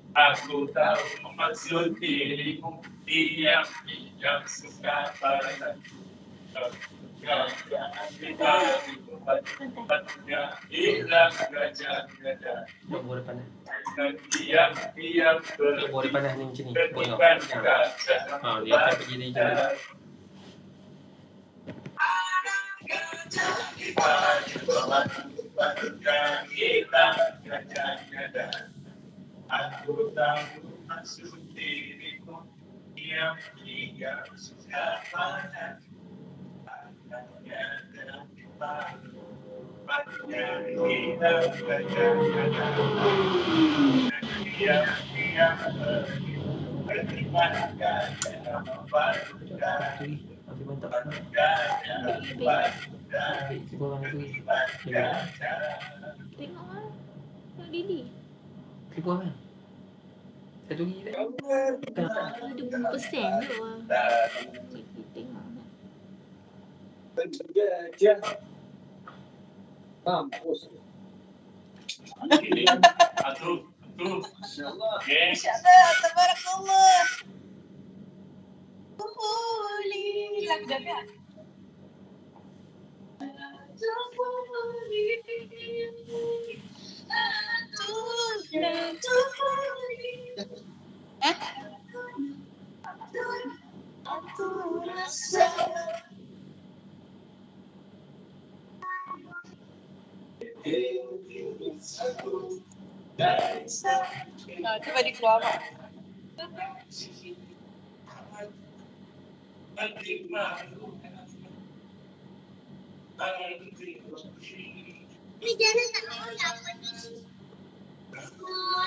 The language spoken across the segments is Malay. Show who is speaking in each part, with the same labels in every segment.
Speaker 1: Aku tahu maksud dirimu, diam-diam suka padaku. Hilang gajah-gajah.
Speaker 2: Boleh panah.
Speaker 1: Diam-diam
Speaker 2: Boleh panah ni macam ni. Boleh
Speaker 1: berdepan
Speaker 2: tak?
Speaker 1: gajah.
Speaker 2: Dia akan pergi ni je.
Speaker 1: Aku tahu maksud dirimu, diam-diam suka padaku.
Speaker 2: Tapi mantap. Kita orang tu.
Speaker 3: Tengok lah. Tengok Didi.
Speaker 2: Kita orang. Satu lagi tak?
Speaker 3: Ada persen je lah. Tengok lah.
Speaker 1: Mampus. Aduh.
Speaker 4: InsyaAllah, tabarakallah. Lagu dah. Aku rasa coba dikeluar Mak.
Speaker 5: Ni jangan tak tahu apa ni. Betul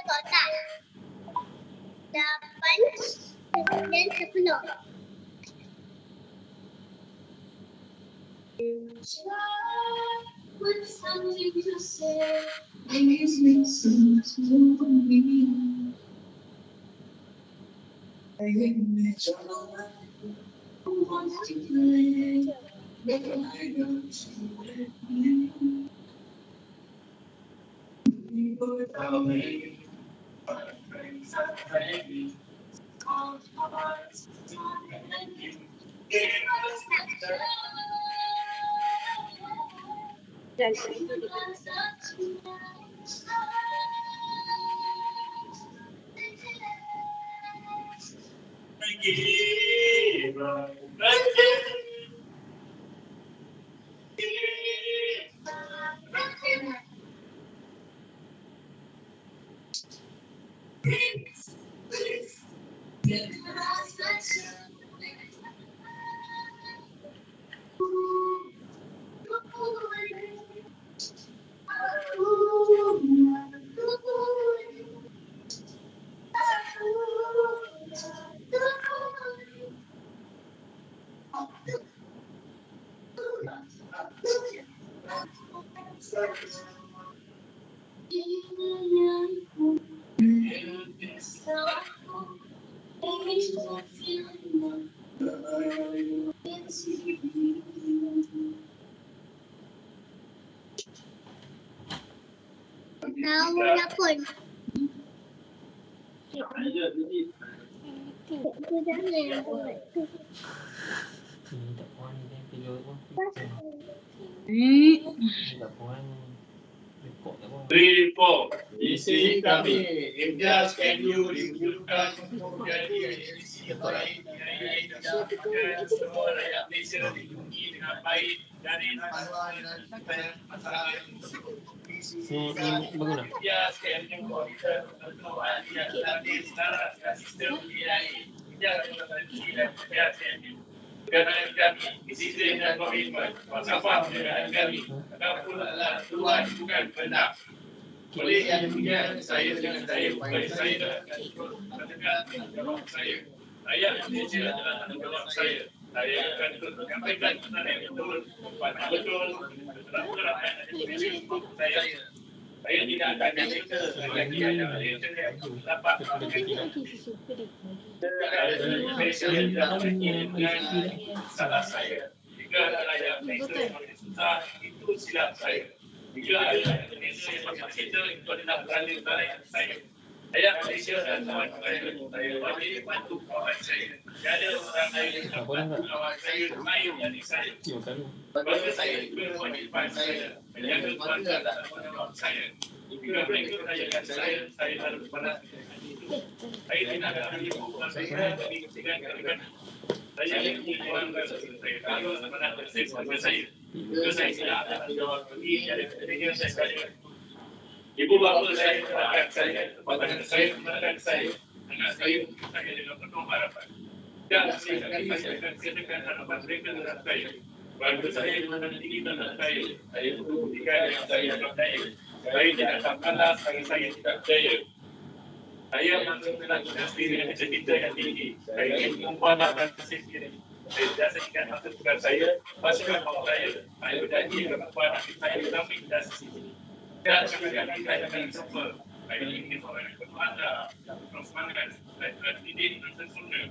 Speaker 5: kotak. 8, 9, 10. With something to say, please listen to me. I who wants to play, but I don't let me. Without me, my friends are fading. Close my eyes, and you give us the Namanya pun.
Speaker 2: Ini tak puan ni dia pilih pun. Tak puan report tak puan.
Speaker 1: 3, 4. Isi kami. Imtiaz can you reviewkan untuk jadi edisi terbaik dari semua rakyat Malaysia dilindungi dengan baik dari masalah dan masalah yang
Speaker 2: Ini bagus tak?
Speaker 1: Imtiaz can you monitor untuk aliran dan secara sistem AI. Imtiaz can you dengan kami, disiplin dan komitmen, falsafah dengan kami, ataupun adalah tuan bukan benar. Oleh yang kemudian saya dengan saya, saya akan ikut menegakkan jawab saya. Rakyat Malaysia adalah tanggungjawab saya. Saya akan terus menyampaikan kebenaran yang betul, betul, betul-betul saya. Saya tidak akan menyeka lagi yang dapat salah saya. Jika ada rakyat Malaysia yang susah, itu silap saya. Jika ada Malaysia yang bercita, itu adalah kerana saya. Rakyat Malaysia dan kawan-kawan saya wajib bantu kawan saya. Tiada orang lain yang bantu kawan saya selain dari saya. Keluarga saya juga kewajipan saya. Menjaga keluarga dan tanggungjawab saya. Jika mereka rayakan saya harus balas. Saya tidak akan menipu saya dari kepentingan kerajaan. Saya ingin keluarga saya kalau sebenarnya bersama saya. Jika saya tidak akan menjawab lagi dari kepentingan saya. Ibu bapa saya kepada saya, anak saya dengan penuh harapan. Dan saya akan katakan harapan mereka terhadap saya. Keluarga saya dengan tinggi terhadap saya perlu berikan yang saya percaya. Saya tidak akan kalah, saya tidak percaya. Saya masih dalam industri dengan cita-cita yang tinggi. Saya ingin mengumpulkan kasih diri. Saya tidak sekian masa tugas saya, pastikan bahawa saya berjanji kepada anak saya dalam industri ini. Dan sekali saya akan semua. Saya ingin orang yang bermata, bersemangat, saya telah dididik dan sempurna.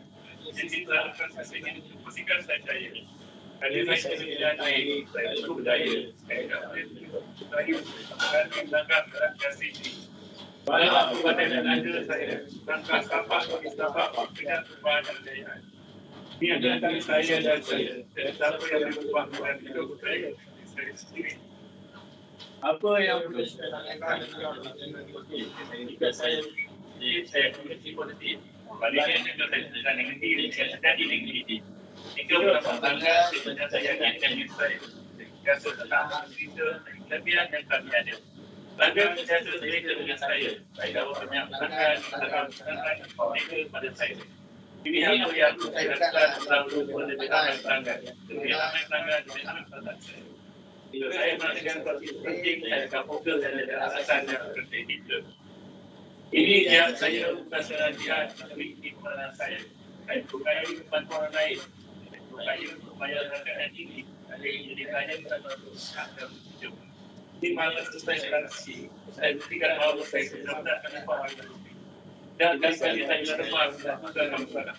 Speaker 1: Jadi telah akan saya ingin pastikan saya. Kerana saya tidak naik, saya perlu berdaya. Saya tidak boleh saya belakang dalam kasih ini. Walau aku badan dan ada saya, langkah tapak bagi tapak dengan perubahan dan kejayaan. Ini adalah kali saya dan saya. Dan siapa yang berubah dengan hidup saya sendiri. Apa yang perlu saya lakukan jika saya memiliki politik, baliknya juga saya sedang negeri, saya sedang di negeri. Jika beberapa tangga, sebenarnya saya akan saya. Jika setengah cerita, kelebihan yang kami ada. Tangga berjasa cerita dengan saya dapat banyak tangan mereka pada saya. Ini apa yang saya lakukan selalu mendekat tangga. Kebiasaan tangga dengan tangga saya. Bila saya merasakan sesuatu penting, saya akan fokus dan ada alasan yang penting itu. Ini yang saya bukan sengaja, tapi ini pengalaman saya. Saya berupaya membantu orang lain. Saya berupaya untuk bayar rakyat yang tinggi. Ada yang jadi kaya bukan untuk hak dan hidup. Ini malah spesialisasi. Saya buktikan bahawa saya benar-benar kenapa orang lain. Dan kali-kali saya benar-benar melakukan masalah.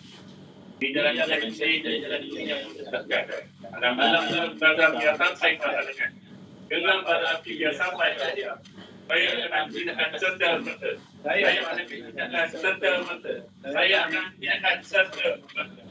Speaker 1: Di jalan-jalan saya dan jalan ini yang menetapkan. Malam-malam dalam program biasa saya mengatakan. Dengan para api yang sampai saja. Saya akan tindakan serta-merta. Saya akan tindakan serta-merta. Saya akan tindakan serta-merta.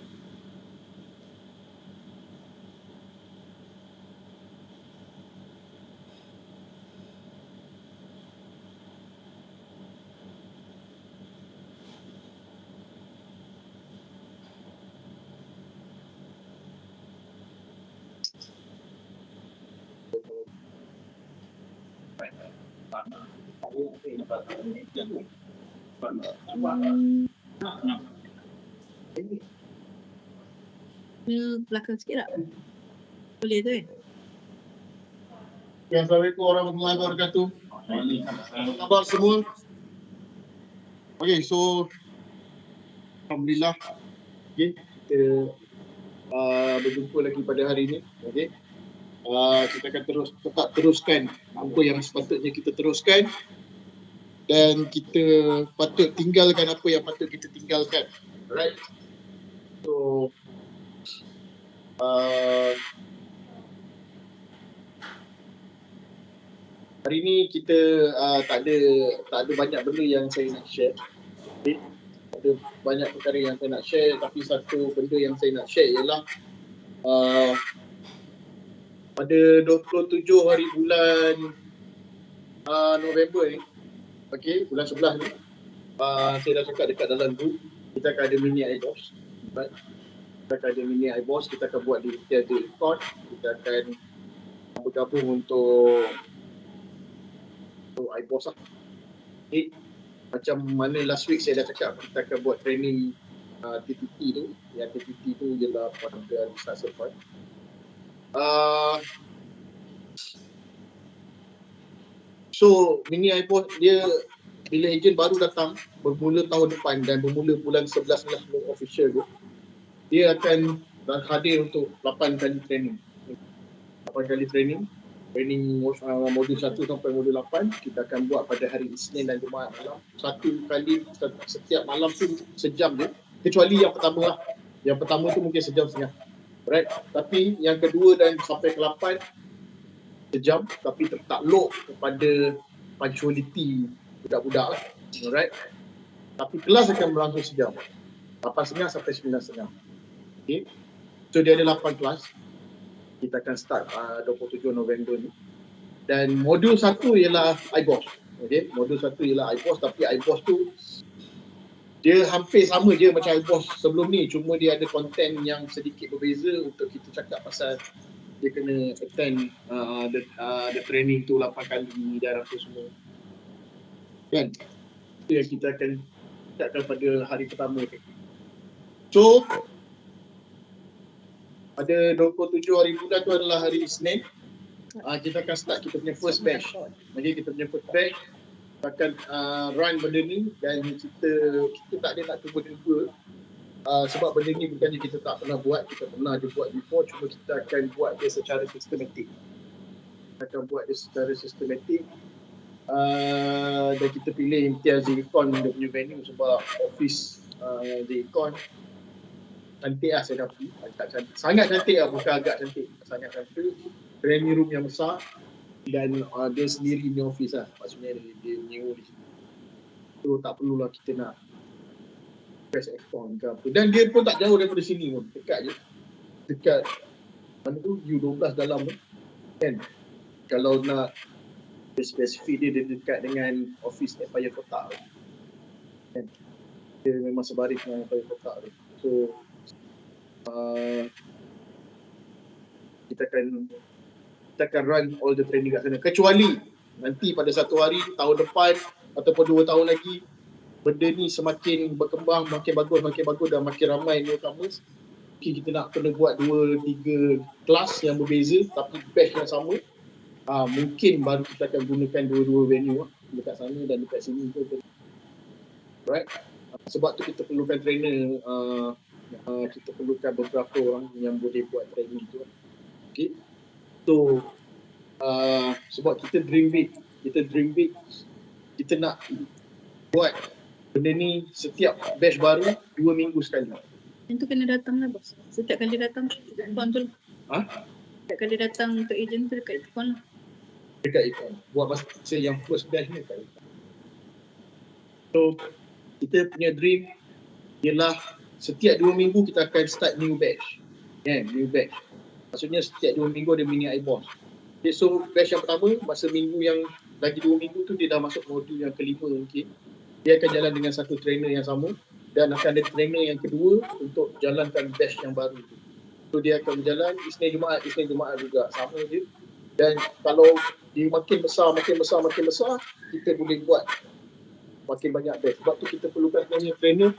Speaker 4: Belakang sikit tak? Boleh tu
Speaker 6: Assalamualaikum warahmatullahi wabarakatuh. Apa khabar semua? Okay, so alhamdulillah, okay, kita berjumpa lagi pada hari ini. Okay, kita akan tetap teruskan apa yang sepatutnya kita teruskan, dan kita patut tinggalkan apa yang patut kita tinggalkan. Alright. So hari ni kita tak ada banyak benda yang saya nak share. Okay. Ada banyak perkara yang saya nak share, tapi satu benda yang saya nak share ialah pada 27 hari bulan November ni, okay, bulan 11 ni, saya dah cakap dekat dalam group, kita akan ada mini iBoss. Right? Kita akan ada mini iBoss, kita akan buat di account, kita akan bergabung untuk iBoss lah. Okay. Macam mana last week saya dah cakap, kita akan buat training TPT tu. Yang TPT tu ialah pada Selasa depan. So mini iBoss dia bila ejen baru datang bermula tahun depan dan bermula bulan 11 official tu, dia akan hadir untuk 8 kali training. 8 kali training modul 1 sampai modul 8 kita akan buat pada hari Isnin dan Jumaat malam. Satu kali setiap malam tu sejam je, kecuali yang pertama lah. Yang pertama tu mungkin sejam setengah. Right? Tapi yang kedua dan sampai ke 8 sejam, tapi tertakluk kepada punctuality budak-budak lah. Alright? Tapi kelas akan berlangsung sejam. 8.30 sampai 9.30. Okay? So dia ada 8 kelas. Kita akan start 27 November ni. Dan modul 1 ialah iBoss. Okay? Modul 1 ialah iBoss, tapi iBoss tu dia hampir sama je macam iBoss sebelum ni, cuma dia ada konten yang sedikit berbeza untuk kita cakap pasal dia kena attend the training tu 8 kali dan apa semua. Kan? Itu yang kita akan cakapkan pada hari pertama ni. So pada 27 hari bulan tu adalah hari Isnin. Kita akan start kita punya first batch. Jadi kita punya first batch akan run benda ni, dan kita tak ada nak cuba-cuba sebab benda ni bukannya kita tak pernah buat, kita pernah ada buat before, cuma kita akan buat dia secara sistematik. Kita akan buat dia secara sistematik dan kita pilih Imtiaz Zircon dia punya venue sebab office Zircon cantik lah, saya dah pergi. Sangat cantik lah, bukan agak cantik, sangat cantik. Training room yang besar dan dia sendiri punya office lah, maksudnya dia menyewa di situ. So tak perlulah kita nak press aircon ke apa, dan dia pun tak jauh daripada sini pun, dekat je, dekat mana tu U12 dalam tu kan. Kalau nak spesifik dia dekat dengan office Empire Kotak kan, dia memang sebaris dengan Empire Kotak tu. So kita akan run all the training kat sana, kecuali nanti pada satu hari tahun depan ataupun 2 tahun lagi benda ni semakin berkembang, makin bagus dan makin ramai newcomers, mungkin kita nak kena buat 2-3 kelas yang berbeza tapi batch yang sama. Mungkin baru kita akan gunakan dua-dua venue dekat sana dan dekat sini tu. Right? Sebab tu kita perlukan trainer, kita perlukan beberapa orang yang boleh buat training tu. Okay? So sebab kita dream big, kita nak buat benda ni setiap batch baru 2 minggu sekali.
Speaker 4: Itu kena datang lah bos. Setiap kali datang ikon tu. Setiap kali datang untuk ejen tu dekat ikon lah.
Speaker 6: Dekat ikon. Buat masa yang first batch ni dekat ikon. So kita punya dream ialah setiap 2 minggu kita akan start new batch. New batch. Maksudnya setiap 2 minggu ada mini iBoss. Okay, so batch yang pertama, masa minggu yang lagi 2 minggu tu dia dah masuk modul yang kelima mungkin. Dia akan jalan dengan satu trainer yang sama, dan akan ada trainer yang kedua untuk jalankan batch yang baru tu. So dia akan berjalan Isnin Jumaat juga, sama je. Dan kalau dia makin besar, kita boleh buat makin banyak batch. Sebab tu kita perlukan sebenarnya trainer.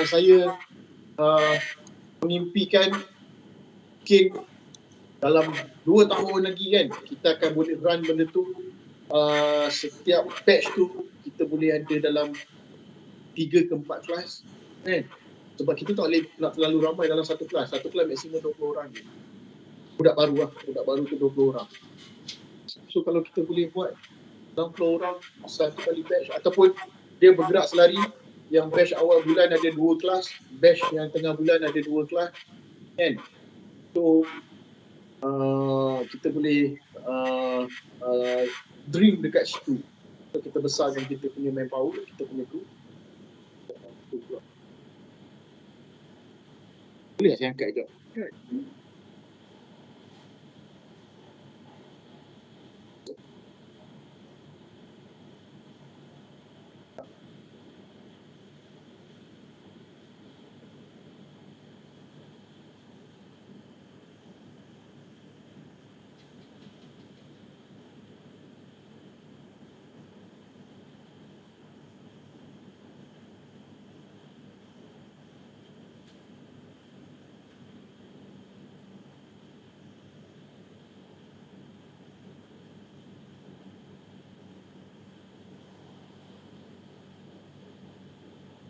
Speaker 6: Saya mengimpikan mungkin dalam 2 tahun lagi kan kita akan boleh run benda tu. Setiap batch tu kita boleh ada dalam 3 ke 4 kelas kan. Sebab kita tak boleh nak terlalu ramai dalam satu kelas. Satu kelas maksimum 20 orang je. Budak baru tu 20 orang. So kalau kita boleh buat 60 orang satu kali batch, ataupun dia bergerak selari, yang batch awal bulan ada 2 kelas, batch yang tengah bulan ada 2 kelas kan. So kita boleh dream dekat situ. So kita besarkan kita punya manpower, kita punya crew. Boleh saya angkat sekejap?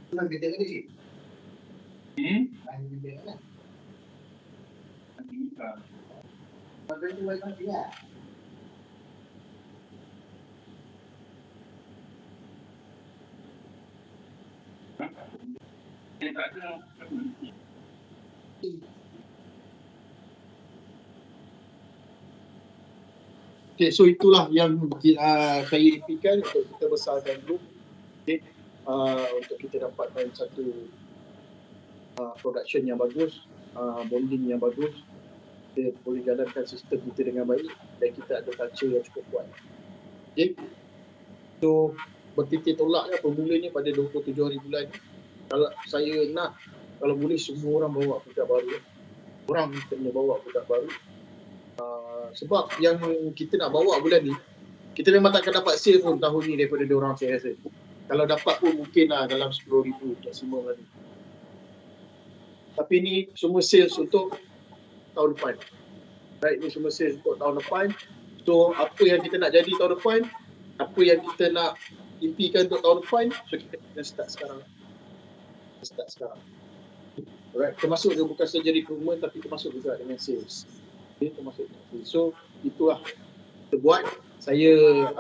Speaker 6: Senang kita ke ni? Main kita kan? Makan tu baik mati lah. Okay, so itulah yang saya impikan untuk kita besarkan group. Okay. Untuk kita dapatkan satu production yang bagus, bonding yang bagus, kita boleh jalankan sistem kita dengan baik dan kita ada culture yang cukup kuat. Okay. So bertitik tolaknya bermulanya pada 27 hari bulan. Kalau saya nak, kalau boleh semua orang bawa budak baru. Orang kena bawa budak baru. Sebab yang kita nak bawa bulan ni, kita memang takkan dapat sale pun tahun ni daripada diorang, saya rasa. Kalau dapat pun mungkin lah dalam 10,000 maksimum lagi. Tapi ni semua sales untuk tahun depan. Right, ni semua sales untuk tahun depan. So apa yang kita nak jadi tahun depan, apa yang kita nak impikan untuk tahun depan, so kita kena start sekarang. Alright, termasuk dia bukan saja recruitment tapi termasuk juga dengan sales. Okay, termasuk dengan sales. So itulah kita buat. Saya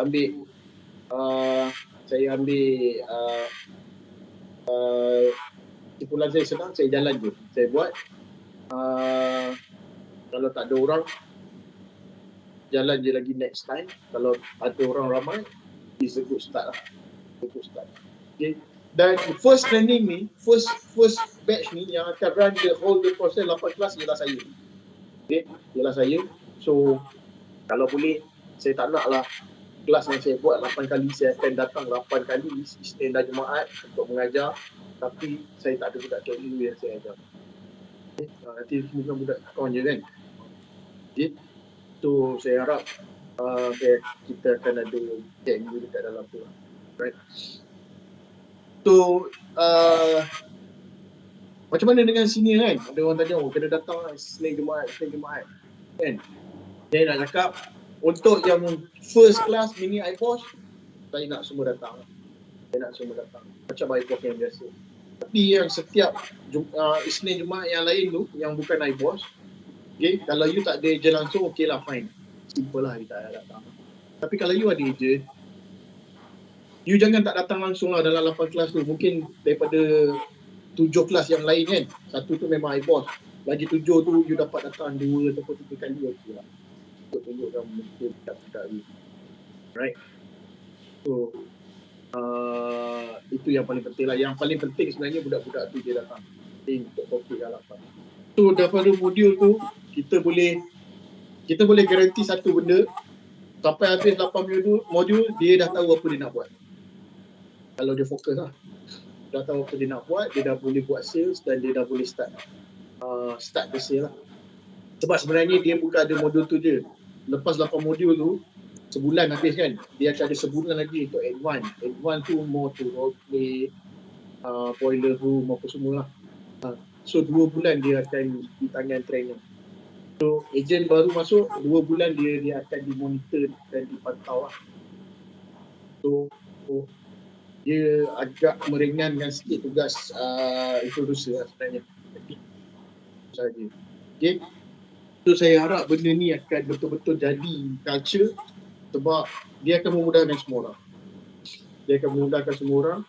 Speaker 6: ambil kesimpulan saya senang, saya jalan je. Saya buat. Kalau tak ada orang, jalan je lagi next time. Kalau ada orang ramai, is a good start lah. Okay. Dan first training ni, first batch ni yang akan run the whole process 8 kelas ialah saya. Okay, ialah saya. So kalau boleh, saya tak nak lah kelas yang saya buat 8 kali, saya akan datang 8 kali Isnin dan Jumaat untuk mengajar, tapi saya tak ada budak KU yang saya ajar. Okay. Nanti semua budak kawan je kan. Okay. So saya harap kita akan ada KU dekat dalam tu lah. Right. So macam mana dengan sini kan? Ada orang tanya, kena datang lah Isnin Jumaat kan? Saya nak cakap, untuk yang first class mini iBoss, saya nak semua datang. Macam iBoss yang biasa. Tapi yang setiap Isnin Jumaat yang lain tu, yang bukan iBoss, okay, kalau you tak ada agent langsung, okay lah, fine. Simple lah, you tak ada datang. Tapi kalau you ada agent, you jangan tak datang langsung lah dalam 8 kelas tu. Mungkin daripada 7 kelas yang lain kan, satu tu memang iBoss. Lagi 7 tu you dapat datang 2 ataupun 3 kali, okay lah. Untuk tunjukkan mungkin tak you. Right. So itu yang paling penting lah. Yang paling penting sebenarnya budak-budak tu dia datang. Penting untuk topik halapan. So daripada modul tu kita boleh garanti satu benda, sampai habis 8 modul dia dah tahu apa dia nak buat. Kalau dia fokus lah, dah tahu apa dia nak buat, dia dah boleh buat sales dan dia dah boleh start ke sales lah. Sebab sebenarnya dia bukan ada modul tu je. Lepas 8 modul tu, sebulan habis kan. Dia akan ada sebulan lagi untuk N1. N1 tu more to roleplay, boiler room apa semua lah. So 2 bulan dia akan di tangan trainer. So ejen baru masuk 2 bulan dia akan dimonitor dan dipantau lah. So dia agak meringankan sikit tugas introducer lah sebenarnya. Saja. Okay. So saya harap benda ni akan betul-betul jadi culture sebab dia akan memudahkan semua orang. Dia akan memudahkan semua orang.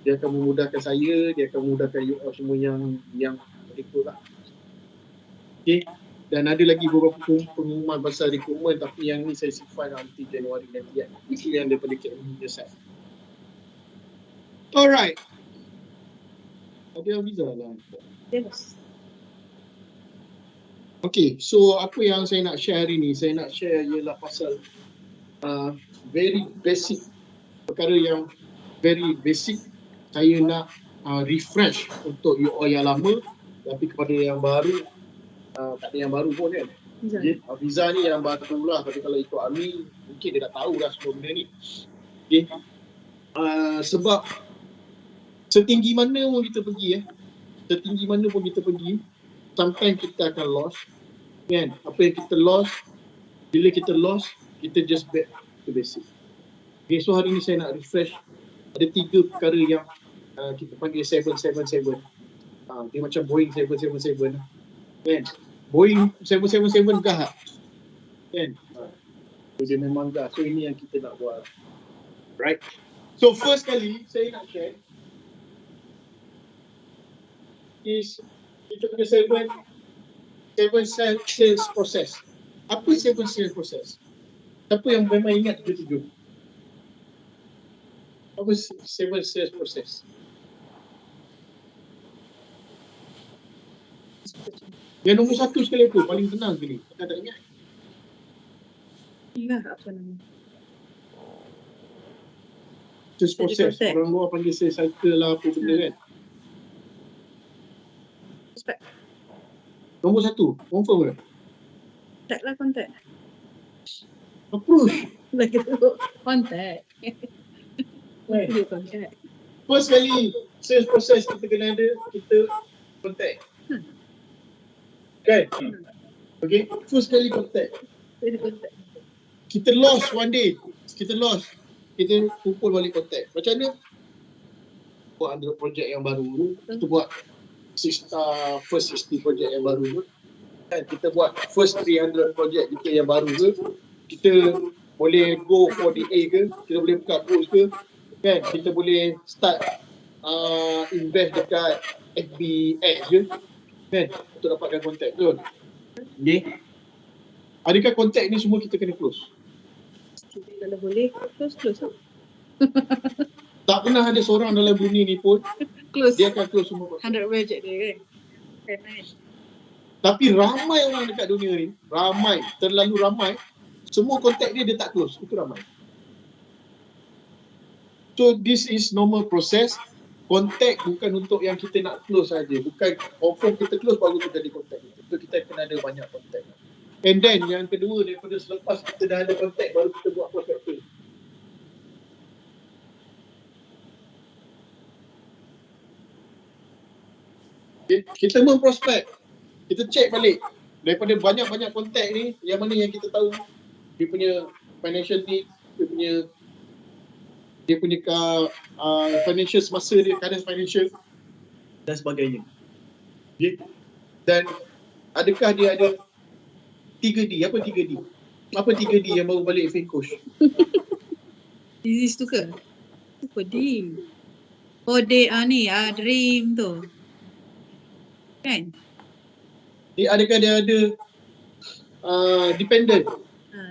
Speaker 6: Dia akan memudahkan saya, dia akan memudahkan you all semua yang ikut lah. Okay. Dan ada lagi beberapa pengumuman pasal rekrutmen tapi yang ni saya simpan nanti Januari nanti kan. Itu yang daripada KMU side. Alright. Ada Afiza lah.
Speaker 4: Ya, bos.
Speaker 6: Okay, so apa yang saya nak share hari ni? Saya nak share ialah pasal very basic, perkara yang very basic. Saya nak refresh untuk you all yang lama, tapi kepada yang baru, tak ada yang baru pun kan. Afiza ni yang baru lah, tapi kalau ikut Ami, mungkin dia dah tahu lah semua benda ni. Okay. Sebab setinggi mana pun kita pergi setinggi mana pun kita pergi, sometimes kita akan lost kan. Apa yang kita lost, bila kita lost, kita just back to basic. Okay, so hari ni saya nak refresh. Ada 3 perkara yang kita panggil 777. Dia macam Boeing 777 kan. Boeing 777 gah kan. Dia memang gah. So ini yang kita nak buat. Right. So first kali saya nak share is kita punya 7 sales process. Apa 7 sales process? Siapa yang memang ingat 7? Apa 7 sales process? Yang nombor 1 sekali apa? Paling senang sekali. Kita tak ingat.
Speaker 4: Ingat apa nama?
Speaker 6: Sales process. Orang luar panggil sales cycle lah apa benda kan.
Speaker 4: Respect.
Speaker 6: Nombor 1, confirm ke?
Speaker 4: Tak lah kontak.
Speaker 6: Approach.
Speaker 4: Lagi tu kontak. Dia kontak.
Speaker 6: First kali sales process kita kena ada, kita contact. Kan? Okay, first kali contact.
Speaker 4: Dia kontak.
Speaker 6: Kita lost one day. Kita kumpul balik contact. Macam mana? Buat 100 projek yang baru. Kita buat first 60 projek yang baru. Kan? Kita buat first 300 projek kita yang baru ke. Kita boleh go for DA ke. Kita boleh buka books ke. Kan? Kita boleh start invest dekat FBX ke. Kan? Untuk dapatkan kontak tu. Okay. Adakah kontak ni semua kita kena close?
Speaker 4: Kalau boleh, close lah.
Speaker 6: Tak pernah ada seorang dalam dunia ni pun
Speaker 4: Close.
Speaker 6: dia akan close semua kontak.
Speaker 4: 100 project dia kan.
Speaker 6: Tapi ramai orang dekat dunia ni, terlalu ramai, semua kontak dia tak close. Itu ramai. So this is normal process. Kontak bukan untuk yang kita nak close saja. Bukan confirm kita close baru kita jadi kontak. Itu kita kena ada banyak kontak. And then yang kedua, daripada selepas kita dah ada kontak, baru kita buat prospecting. Okay. Kita memprospek. Kita check balik. Daripada banyak-banyak kontak ni, yang mana yang kita tahu dia punya financial need, dia punya financial semasa dia, current financial dan sebagainya. Okay. Dan adakah dia ada 3D? Apa 3D? Apa 3D yang baru balik Fincoach?
Speaker 4: Disease tu ke? Apa dream? Oh ni dream tu. Kan?
Speaker 6: Adakah dia ada dependent,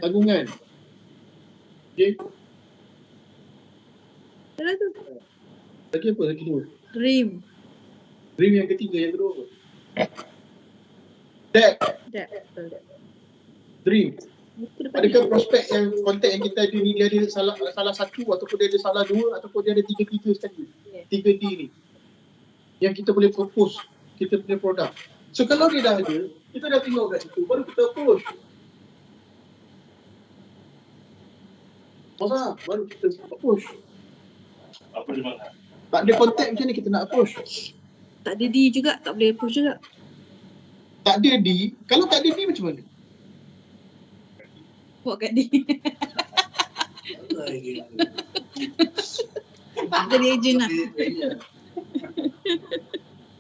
Speaker 6: tanggungan? Okay.
Speaker 4: Salah tu.
Speaker 6: Lagi apa? Lagi 2.
Speaker 4: Dream.
Speaker 6: Dream yang ketiga, yang kedua apa? Debt.
Speaker 4: Betul.
Speaker 6: Dream.
Speaker 4: Buku depan
Speaker 6: Adakah prospek yang kontak yang kita ada ni dia ada salah satu ataupun dia ada salah 2 ataupun dia ada 3 sekali. 3D ni. Yang kita boleh propose kita punya produk. So kalau dia dah ada, kita dah tengok kat situ, baru kita approach. Masa baru kita approach.
Speaker 1: Apa dia makan?
Speaker 6: Tak ada contact macam ni kita nak approach.
Speaker 4: Tak ada D juga, tak boleh approach juga.
Speaker 6: Tak ada D, kalau tak ada D macam mana?
Speaker 4: Buat kat D. Jadi ejen lah.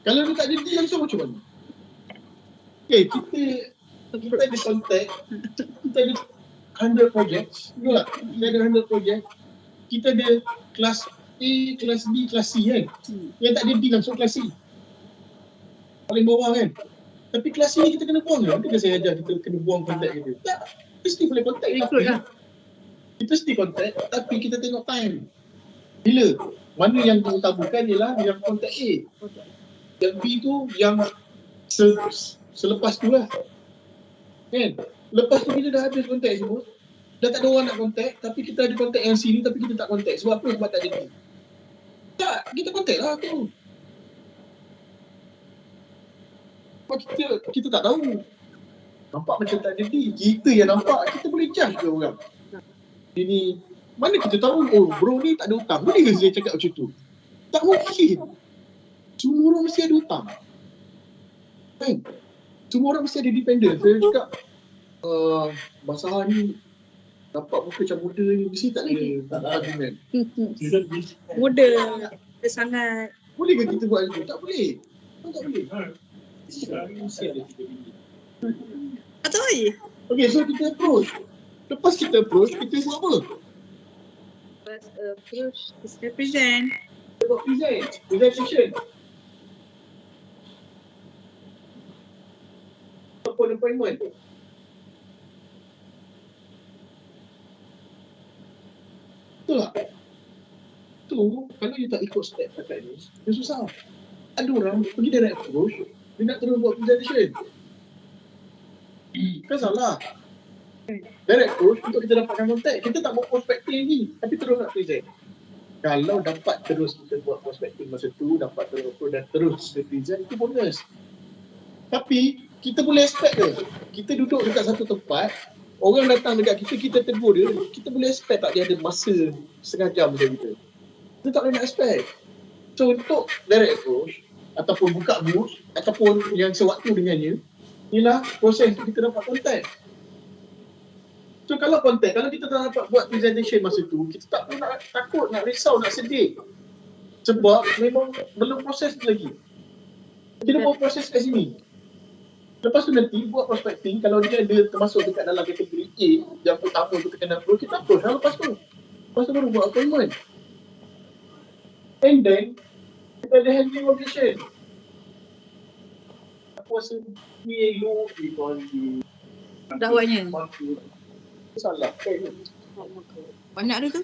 Speaker 6: Kalau dia tak ada D langsung macam mana? Okay, kita ada contact, kita ada 100 projects, betul tak? Kita ada 100 project, kita ada kelas A, kelas B, kelas C kan? Yang tak ada D langsung kelas C. Paling bawah kan? Tapi kelas C ni kita kena buang ke? Adakah saya ajar kita kena buang contact kita? Tak, mesti boleh contact.
Speaker 4: Ikut lah.
Speaker 6: Kita mesti contact, tapi kita tengok time. Bila? Mana yang diutamakan ialah yang contact A. Yang B tu yang selepas tu lah. Kan? Lepas tu bila dah habis contact semua, dah tak ada orang nak contact, tapi kita ada contact yang C ni tapi kita tak contact. Sebab apa? Sebab tak ada D. Tak, kita contact lah tu. Sebab kita tak tahu. Nampak macam tak ada D. Kita yang nampak, kita boleh judge ke orang. Ini, mana kita tahu, oh bro ni tak ada hutang. Boleh ke saya cakap macam tu? Tak mungkin. Semua orang mesti ada hutang. Kan? Semua orang mesti ada dependent. Saya cakap, masalah ni nampak muka macam muda ni, mesti tak ada argument.
Speaker 4: Muda. Dia sangat.
Speaker 6: Boleh ke kita buat itu? Tak boleh. Tak boleh.
Speaker 4: Atau lagi?
Speaker 6: Okay, so kita approach. Lepas kita approach, kita buat apa?
Speaker 4: Lepas approach, kita present.
Speaker 6: Kita buat presentation. Appointment. Betul tak? Tu, kalau you tak ikut step kat ni, dia susah. Ada orang pergi direct approach, dia nak terus buat presentation. Kan salah. Direct approach untuk kita dapatkan kontak. Kita tak buat prospecting lagi, tapi terus nak present. Kalau dapat terus kita buat prospecting masa tu, dapat terus approach dan terus kita present, itu bonus. Tapi, kita boleh expect ke? Kita duduk dekat satu tempat, orang datang dekat kita, kita tegur dia, kita boleh expect tak dia ada masa setengah jam macam kita? Kita tak boleh nak expect. So untuk direct approach, ataupun buka booth, ataupun yang sewaktu dengannya, ialah proses untuk kita dapat contact. So kalau contact, kalau kita tak dapat buat presentation masa tu, kita tak perlu nak takut, nak risau, nak sedih. Sebab memang belum proses lagi. Kita buat proses kat sini. Lepas tu nanti buat prospecting, kalau dia ada termasuk dekat dalam kategori A yang utama untuk kena approach, kita approach lah lepas tu. Lepas tu baru buat appointment. And then, kita ada handling objection. Aku rasa ni elok di
Speaker 4: Dakwanya.
Speaker 6: salah.
Speaker 4: Banyak dia tu.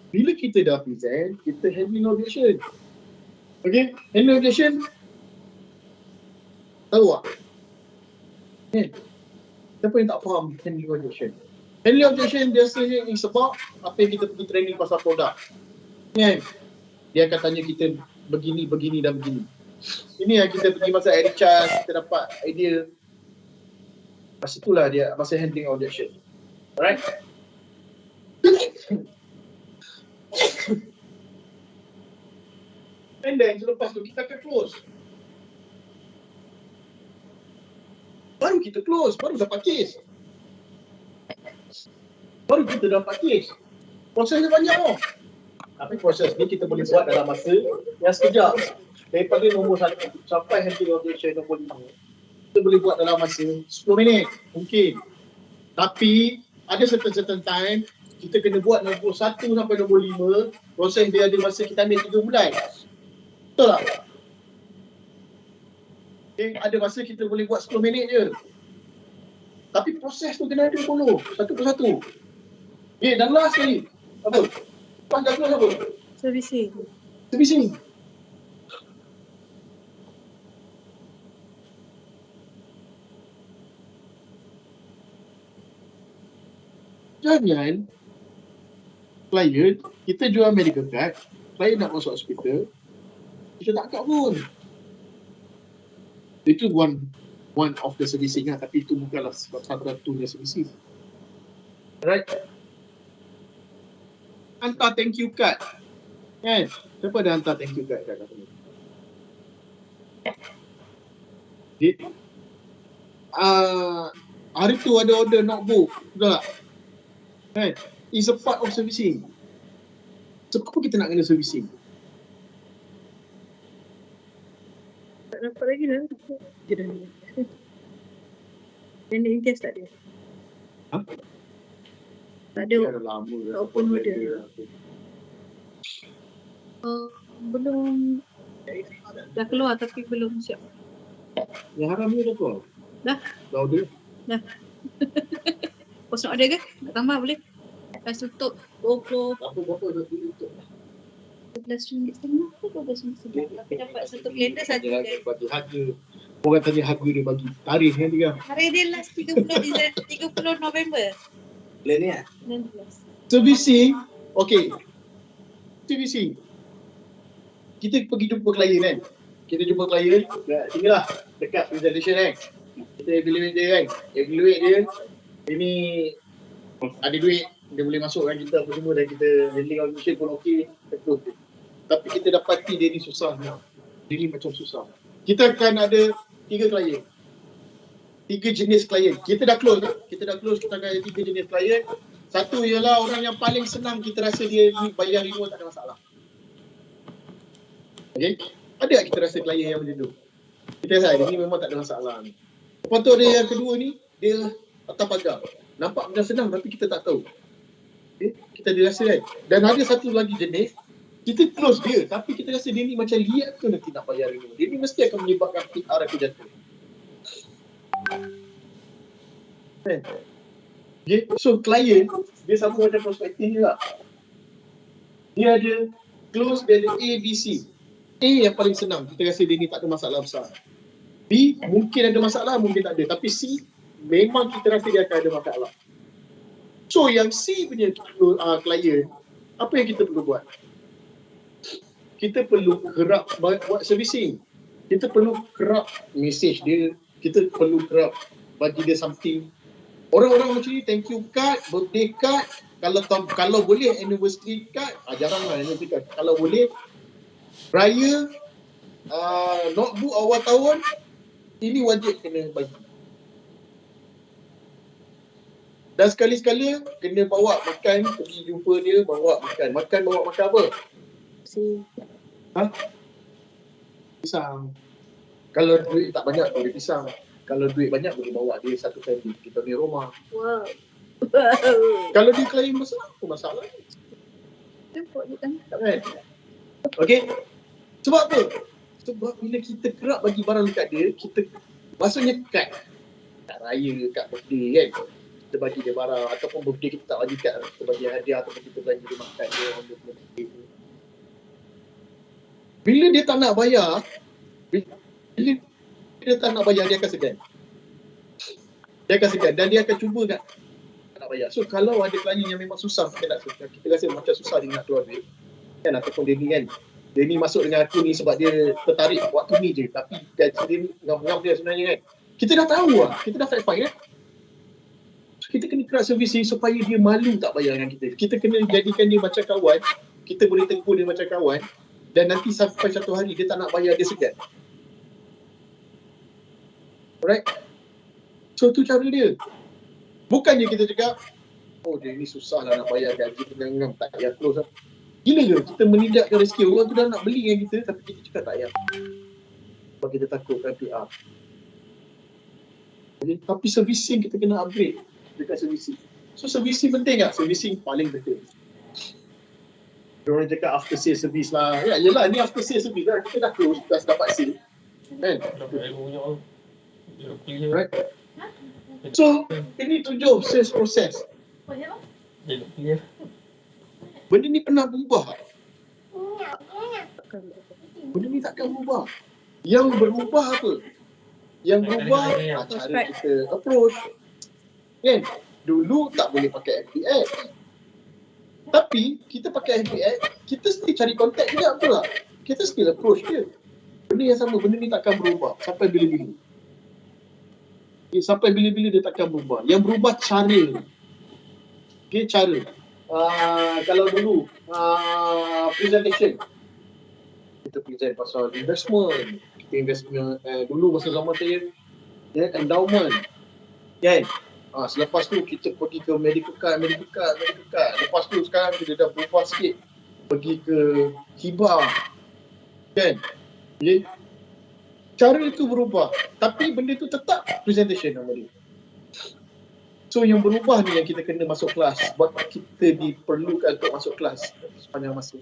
Speaker 6: Bila kita dah present, kita handling objection. Okay? Handling objection, tahu tak? Okay. Siapa yang tak faham handling objection? Handling objection biasanya ni sebab apa yang kita pergi training pasal produk. Kan? Dia akan tanya kita begini, begini dan begini. Ini yang kita pergi masa Eric Charles, kita dapat idea. Masa itulah dia, masa handling objection. Alright? And then selepas tu kita akan close. Baru kita close, baru dapat case. Baru kita dapat case. Prosesnya banyak tau. Tapi proses ni kita boleh buat dalam masa yang sekejap. Daripada nombor 1 sampai handling objection nombor 5. Kita boleh buat dalam masa 10 minit. Mungkin. Tapi ada certain time kita kena buat nombor 1 sampai nombor 5. Proses dia ada masa kita ambil 3 bulan. Betul tak? Okay, ada masa kita boleh buat 10 minit je. Tapi proses tu kena ada follow. Satu persatu. Okay, dan last sekali. Apa? Lepas dah close apa?
Speaker 4: Servicing.
Speaker 6: Servicing. Jangan client, kita jual medical card, klien nak masuk hospital, kita tak angkat pun. Itu one of the servicing lah, tapi itu bukanlah satu-satunya servicing. Right? Hantar thank you card. Kan? Siapa ada hantar thank you card kat kat ni? Hari tu ada order notebook, betul tak? Kan? It's a part of servicing. So, kenapa kita nak kena servicing?
Speaker 4: Tak dapat lagi dah. Dia dah ni. Dan dia tak ada.
Speaker 6: Ha?
Speaker 4: Tak ada.
Speaker 6: Dah lama dah.
Speaker 4: Tak open order. Belum. Dah keluar tapi belum siap.
Speaker 6: Yang haram ni dah keluar?
Speaker 4: Dah.
Speaker 6: Dah order?
Speaker 4: Pos nak order ke? Nak tambah boleh? Lepas tutup 20
Speaker 6: Berapa dah tutup?
Speaker 4: RM11.50 ke RM12.50. Tapi dapat satu blender satu
Speaker 6: Dia
Speaker 4: blender.
Speaker 6: bagi harga. Orang tanya harga dia bagi. Tarikh kan dia.
Speaker 4: Hari dia last 30 November.
Speaker 6: Plan ni lah.
Speaker 4: 19.
Speaker 6: Servicing. Okay. Servicing. Kita pergi jumpa klien kan. Kita jumpa klien. Sini lah. Dekat presentation kan. Kita pilih dia kan. Dia pilih duit dia. Ini ada duit. Dia boleh masukkan kita apa semua dan kita handling automation pun okey. Betul. Tapi kita dapati dia ni susah. Dia ni macam susah. Kita akan ada 3 klien. 3 jenis klien. Kita dah close kan? Kita akan ada 3 jenis klien. Satu ialah orang yang paling senang kita rasa dia ni bayar renewal tak ada masalah. Okay? Ada tak kita rasa klien yang macam tu? Kita rasa dia ni memang tak ada masalah. Lepas tu ada yang kedua ni, dia atas pagar. Nampak macam senang tapi kita tak tahu. Okay? Kita dia rasa kan. Dan ada satu lagi jenis, kita close dia tapi kita rasa dia ni macam liat ke nanti nak bayar renewal. Dia ni mesti akan menyebabkan PR aku jatuh. Kan? Okay? So klien, dia sama macam prospektif juga. Dia ada close, dia ada A, B, C. A yang paling senang, kita rasa dia ni tak ada masalah besar. B, mungkin ada masalah, mungkin tak ada. Tapi C, memang kita rasa dia akan ada masalah. So yang C punya klien, apa yang kita perlu buat? Kita perlu kerap buat servicing. Kita perlu kerap message dia. Kita perlu kerap bagi dia something. Orang-orang macam ni, thank you card, birthday card, kalau boleh anniversary card, jarang lah anniversary card. Kalau boleh, raya, notebook awal tahun, ini wajib kena bagi. Dan sekali-sekala kena bawa makan, pergi jumpa dia, bawa makan. Bawa makan apa? Pisang. Kalau duit tak banyak, boleh pisang. Kalau duit banyak, boleh bawa dia satu family. Kita punya rumah.
Speaker 4: Wow.
Speaker 6: Kalau dia klien besar, apa masalah?
Speaker 4: Nampak je kan?
Speaker 6: Kan? Okay? Sebab apa? Sebab bila kita kerap bagi barang dekat dia, kita maksudnya kad raya, kad birthday kan, kita bagi dia barang, ataupun birthday kita tak bagi kad, kita bagi hadiah ataupun kita belanja dia makan dia on the birthday tu. Bila dia tak nak bayar, bila dia tak nak bayar, dia akan segan. Dia akan segan dan dia akan cuba tak nak bayar. So kalau ada klien yang memang susah, kita rasa macam susah dia nak keluar duit kan, ataupun dia ni kan, dia ni masuk dengan aku ni sebab dia tertarik waktu ni je, tapi dia ni ngam-ngam dia sebenarnya kan. Kita dah tahu lah, kita dah fact-find kan. So, kita kena kerak servicing supaya dia malu tak bayar dengan kita. Kita kena jadikan dia macam kawan, kita boleh tegur dia macam kawan, dan nanti sampai satu hari dia tak nak bayar, dia segan. Alright? So tu cara dia. Bukannya kita cakap, oh dia ni susah lah nak bayar gaji, ngam-ngam tak payah close lah. Gila ke kita menindakkan rezeki orang tu dah nak beli dengan kita tapi kita cakap tak payah. Sebab kita takutkan PR. Okay? Tapi servicing kita kena upgrade dekat servicing. So servicing penting tak? Servicing paling penting. Diorang cakap after sale service lah. Ya yelah ni after sale service lah. Kita dah close, dah dapat sale. Kan? Right? So ini tunjuk sales process. Benda ni pernah berubah. Benda ni takkan berubah. Yang berubah apa? Yang berubah cara kita approach. Kan? Dulu tak boleh pakai FBX. Tapi kita pakai FBI, kita still cari kontak juga, betul tak? Kita still approach dia. Benda yang sama, benda ni takkan berubah sampai bila-bila. Sampai bila-bila dia takkan berubah. Yang berubah cara. Okay, cara. Kalau dulu presentation, kita present pasal investment, kita investment dulu masa zaman saya, endowment, kan? Selepas tu kita pergi ke medical card. Lepas tu sekarang kita dah berubah sikit, pergi ke hibah, kan? Okay? Cara itu berubah, tapi benda tu tetap presentation nama dia. So yang berubah ni yang kita kena masuk kelas, sebab kita diperlukan untuk masuk kelas sepanjang masa.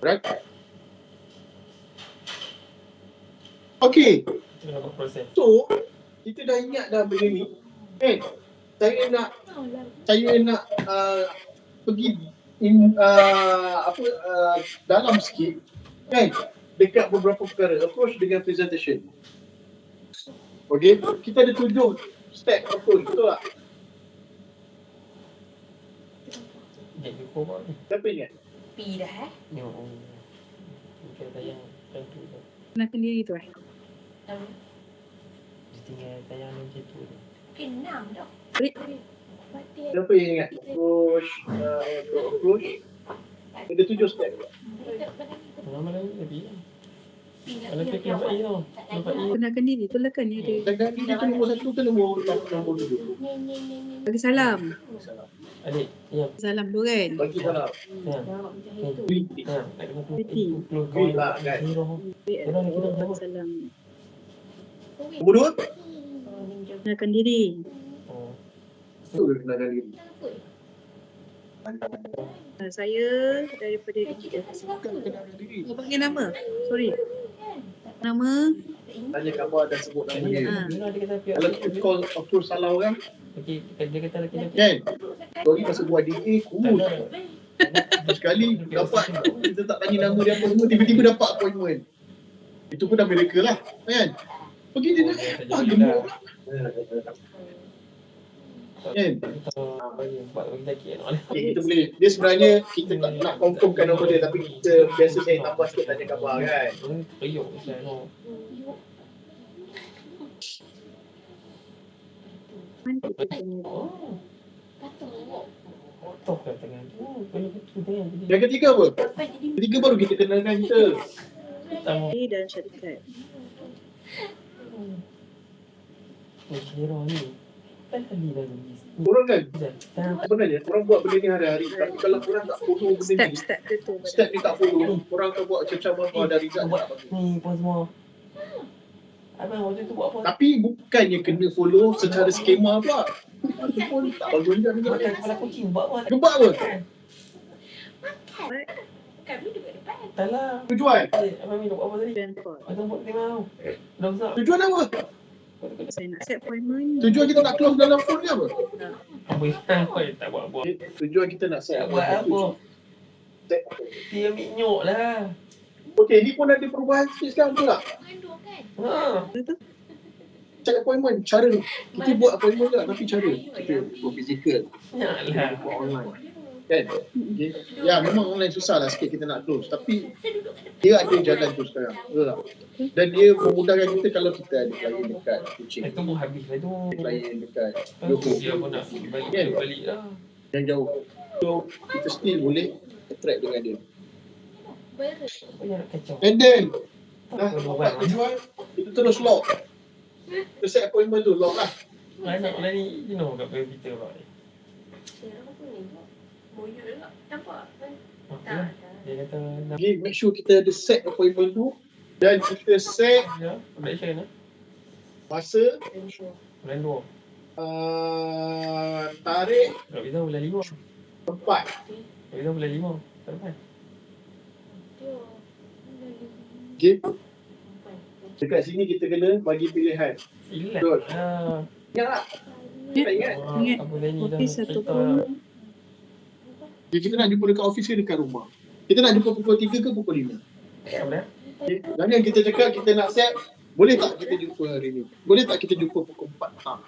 Speaker 6: Right? Okay. So kita dah ingat dah benda ni, kan? Saya nak pergi dalam sikit, kan? Dekat beberapa perkara, approach dengan presentation. Okay, kita ada 7 step approach, betul tak? Siapa ingat?
Speaker 3: Pi dah
Speaker 2: Bukan tayang tu tu.
Speaker 4: Kenalkan diri tu
Speaker 2: Dia tinggal tayang macam tu.
Speaker 3: Enam dah.
Speaker 6: Siapa yang ingat? Approach. Ada 7 step.
Speaker 2: Mana lebih. Kalau kita nampak I tau. Nampak I.
Speaker 4: Kenalkan diri tu lah kan dia ada.
Speaker 6: Dan diri tu nombor 1 ke nombor 7?
Speaker 4: Bagi salam.
Speaker 2: Adik, ya.
Speaker 4: Salam dulu kan.
Speaker 6: Bagi salam.
Speaker 2: Ya.
Speaker 6: Greeting.
Speaker 2: Ha, nak kena tu.
Speaker 4: Greeting.
Speaker 6: Greet lah, kan?
Speaker 4: Bagi salam.
Speaker 6: Nombor 2?
Speaker 4: Kenalkan diri.
Speaker 2: Oh.
Speaker 6: Tu dia kenalkan diri.
Speaker 4: Saya daripada
Speaker 6: Bukan kenalkan diri.
Speaker 4: Kau panggil nama? Sorry. Nama?
Speaker 6: Tanya khabar dan sebut nama dia.
Speaker 2: Bila dia kata
Speaker 6: Kalau kita call approach salah orang,
Speaker 2: okey, dia kata lagi dia.
Speaker 6: kan? Sorry masa buat DA, kurus. Sekali dapat, kita tak tanya nama dia apa semua, tiba-tiba dapat appointment. Itu pun dah miracle lah, kan? Pergi dia nak apa gemuk lah. Kan?
Speaker 2: Buat bagi sakit nak.
Speaker 6: Okay, kita boleh, dia sebenarnya kita tak nak confirmkan nama dia, tapi kita biasa saya tambah sikit tanya khabar, kan?
Speaker 2: Periuk saya no. Oh. Kotor kat tangan tu. Kalau betul jangan jadi.
Speaker 6: Yang ketiga apa? Ketiga baru kita kenalkan kita.
Speaker 2: Pertama.
Speaker 4: dan syarikat.
Speaker 2: Kira ni. Kan tadi dah tulis.
Speaker 6: Orang kan,
Speaker 2: Jangan
Speaker 6: sebenarnya orang buat benda ni hari-hari, tapi kalau orang tak follow benda ni,
Speaker 4: Step dia tu.
Speaker 6: step ni tak follow, orang akan buat macam apa ada result.
Speaker 2: buat ni pun semua. Abang waktu tu buat apa?
Speaker 6: Tapi bukannya kena follow secara skema pula. Itu pun tak bagus juga dengan
Speaker 2: Makan kepala kucing buat apa?
Speaker 6: Gempak apa?
Speaker 3: Kami duduk depan.
Speaker 2: Tak lah.
Speaker 6: Tujuan?
Speaker 2: Abang minum apa tadi?
Speaker 4: Transport.
Speaker 2: Abang buat tengah. Dah besar.
Speaker 6: Tujuan apa?
Speaker 4: Saya nak set appointment.
Speaker 6: Tujuan kita nak close dalam phone ni apa?
Speaker 2: Apa yang kau tak buat-buat?
Speaker 6: Tujuan kita nak set
Speaker 2: Tak buat apa?
Speaker 6: Set.
Speaker 2: Dia ambil nyok lah.
Speaker 6: Okey, ni pun ada perubahan sikit sekarang betul tak?
Speaker 3: Mengandung kan?
Speaker 2: Ha.
Speaker 4: Betul?
Speaker 6: Check appointment, cara. Kita buat appointment tak, tapi cara. Kita buat physical,
Speaker 2: Yalah.
Speaker 6: buat online. Kan? Okay. Ya, memang online susah lah sikit kita nak close. Tapi dia ada jalan tu sekarang. Betul tak? Dan dia memudahkan kita kalau kita ada klien dekat Kuching.
Speaker 2: Itu pun habis lah tu.
Speaker 6: Klien dekat
Speaker 2: Dia pun nak balik lah.
Speaker 6: yang jauh. So, kita still boleh attract dengan dia.
Speaker 2: Apa yang nak kacau?
Speaker 6: And then,
Speaker 2: Tak
Speaker 6: dah
Speaker 2: perlu
Speaker 6: dapat
Speaker 2: buat.
Speaker 6: tujuan, kita terus lock. Kita set appointment tu, lock lah.
Speaker 2: Anak lah ni, you know kat Peter pula.
Speaker 3: Boyok juga. Nampak?
Speaker 2: Apa? Dia kata nak
Speaker 6: Okay, make sure kita ada set appointment tu. Dan kita set
Speaker 2: ya, Malaysia lah.
Speaker 6: masa,
Speaker 2: Bulan 2.
Speaker 6: tarikh,
Speaker 2: Kat Bizan bulan 5.
Speaker 6: tempat.
Speaker 2: Kat Bizan bulan 5. Tak lepas.
Speaker 6: Okay. Dekat sini kita kena bagi pilihan.
Speaker 2: Silat.
Speaker 6: Betul.
Speaker 2: Ha.
Speaker 6: Ingat tak? Tak ingat?
Speaker 4: Ingat.
Speaker 2: Apa tadi dah
Speaker 4: Office
Speaker 2: cerita.
Speaker 4: ataupun
Speaker 6: Okay, kita nak jumpa dekat office ke dekat rumah? Kita nak jumpa pukul 3 ke pukul 5?
Speaker 2: Apa dah?
Speaker 6: Okay. Jangan kita cakap kita nak set, boleh tak kita jumpa hari ni? Boleh tak kita jumpa pukul 4? Tak.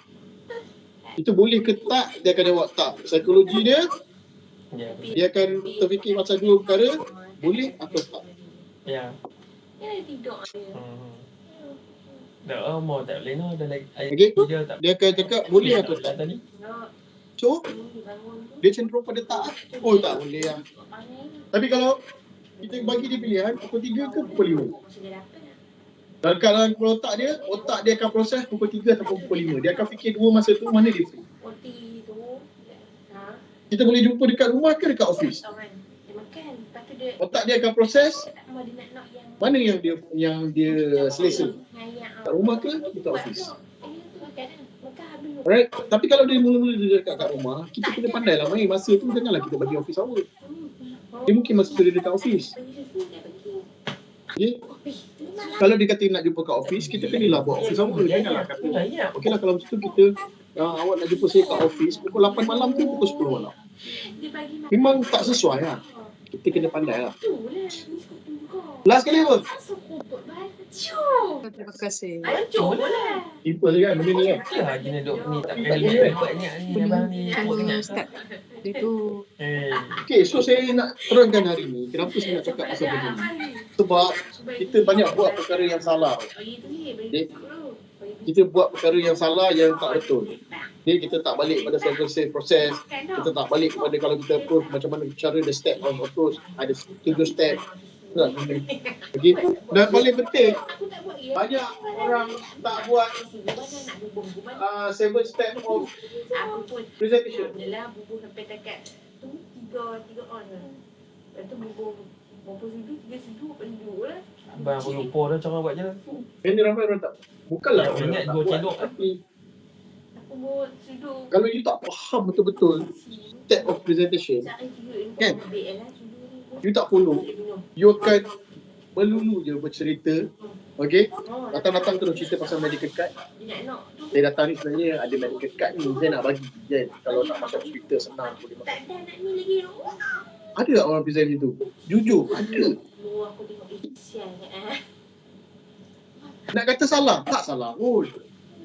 Speaker 6: Itu boleh ke tak, dia akan jawab tak. Psikologi dia,
Speaker 2: Ya.
Speaker 6: Dia akan terfikir pasal dua perkara, boleh atau tak.
Speaker 2: Ya.
Speaker 3: Dia dah tidur dia.
Speaker 2: Dah mau tak boleh no, dah lagi.
Speaker 6: Okey.
Speaker 2: Dia tak.
Speaker 6: Dia akan cakap boleh atau tak.
Speaker 2: Tadi.
Speaker 3: Nak
Speaker 6: So,
Speaker 3: bangun tu.
Speaker 6: dia cenderung pada tak. Oh tak boleh lah. Tapi kalau kita bagi dia pilihan, pukul 3 ke pukul 5.
Speaker 3: Masa dia dapat.
Speaker 6: Dan kalau otak dia akan proses pukul 3 atau pukul 5. Dia akan fikir dua masa tu mana dia free.
Speaker 3: Oti tu. Ha.
Speaker 6: Kita boleh jumpa dekat rumah ke dekat office.
Speaker 3: Tak kan. Dia makan. Lepas tu dia
Speaker 6: Otak dia akan proses
Speaker 3: tak mau dia nak yang
Speaker 6: mana yang dia selesa. Kat rumah ke dekat office. Alright. Tapi kalau dia mula-mula dia dekat rumah, kita kena pandai lah main masa tu, janganlah kita bagi office hour. Dia mungkin masa tu dia dekat office. Okay. Kalau dia kata nak jumpa kat office, kita kenalah buat office hour. Janganlah kata, okey lah kalau macam tu kita, awak nak jumpa saya kat office pukul 8 malam ke pukul 10 malam. Memang tak sesuai lah. Kita kena pandai lah. Last kali apa?
Speaker 4: Terima kasih.
Speaker 3: Hancur lah.
Speaker 6: Simple je kan benda ni kan.
Speaker 2: Ya, gini duk ni takkan banyak ni abang ni.
Speaker 4: Ustaz. Dia tu
Speaker 6: Okay, so saya nak terangkan hari ni kenapa saya nak cakap pasal benda ni. Sebab kita banyak buat perkara yang salah. Kita buat perkara yang salah yang tak betul. Okay, kita tak balik pada save proses. Kita tak balik kepada kalau kita approach macam mana cara the step of approach. Ada 7 step. Okay. Dan paling penting, banyak orang tak buat 7 step of presentation.
Speaker 3: Yelah, bubuh sampai dekat tu, tiga on lah. Lepas tu bubuh sedu, 3 sedu, penjuk lah.
Speaker 2: Abang aku lupa dah cara buat je.
Speaker 6: Ini ramai orang tak. Bukanlah
Speaker 2: Ya,
Speaker 6: orang
Speaker 2: ingat
Speaker 6: tak
Speaker 2: dua
Speaker 6: buat,
Speaker 2: cendok.
Speaker 6: tapi
Speaker 3: Aku buat sedu.
Speaker 6: kalau you tak faham betul-betul step of presentation,
Speaker 3: Cari tiga
Speaker 6: Kan?
Speaker 3: ambil lah sedu ni.
Speaker 6: you tak follow, you akan melulu je bercerita. Okay, datang-datang terus cerita pasal medical card.
Speaker 3: Dia nak tu.
Speaker 6: Saya datang ni sebenarnya ada medical card ni, saya nak bagi je. Kalau nak masuk hospital senang boleh masuk.
Speaker 3: Tak ada nak ni lagi.
Speaker 6: Ada tak orang present macam tu? Jujur, ada.
Speaker 3: Lu aku tengok sial kan.
Speaker 6: Nak kata salah, tak salah pun.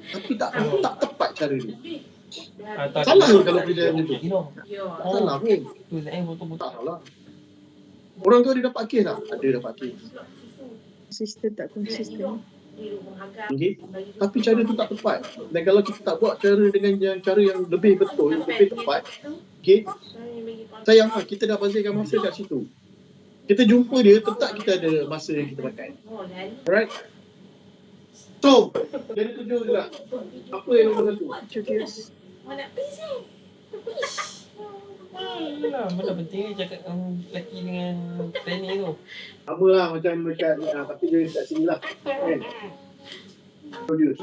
Speaker 6: Tapi tak tepat cara ni. Salah ke kalau present macam tu?
Speaker 3: Ya.
Speaker 6: Tak salah pun.
Speaker 2: Tu saya betul-betul.
Speaker 6: Tak salah. Orang tu ada dapat kes tak? Ada dapat kes.
Speaker 4: sistem tak konsisten.
Speaker 6: Okay. Tapi cara tu tak tepat. Dan kalau kita tak buat cara dengan cara yang lebih betul, lebih tepat, okay, sayanglah kita dah bazirkan masa kat situ. Kita jumpa dia, tetap kita ada masa yang kita pakai. Alright? So, jadi tujuh juga. Apa yang nombor satu?
Speaker 4: Introduce.
Speaker 3: Nak present.
Speaker 2: Itulah benda penting ni cakap lelaki dengan training tu.
Speaker 6: Sama lah macam dekat ni, tapi dia dekat sini lah. Kan? Introduce.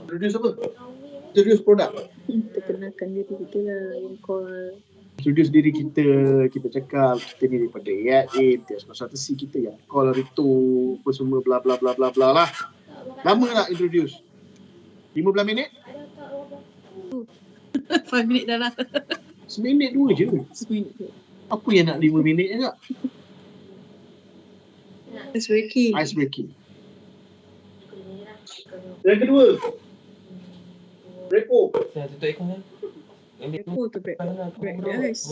Speaker 6: Introduce apa? Introduce produk.
Speaker 4: Kita kenalkan diri kita lah yang call.
Speaker 6: Introduce diri kita, kita cakap kita ni daripada AIA, konsultasi kita yang call Rito, apa semua bla bla bla bla bla lah. Lama tak introduce? 15 minit?
Speaker 4: 5 minit dah lah.
Speaker 6: Seminit dua je.
Speaker 4: Seminit je.
Speaker 6: Apa yang nak 5 minit je tak?
Speaker 4: That's very key.
Speaker 6: Ice breaking. Yang kedua, repo.
Speaker 2: Saya tutup aircon ni. Ambil tu.
Speaker 4: Oh tu break. Break the ice.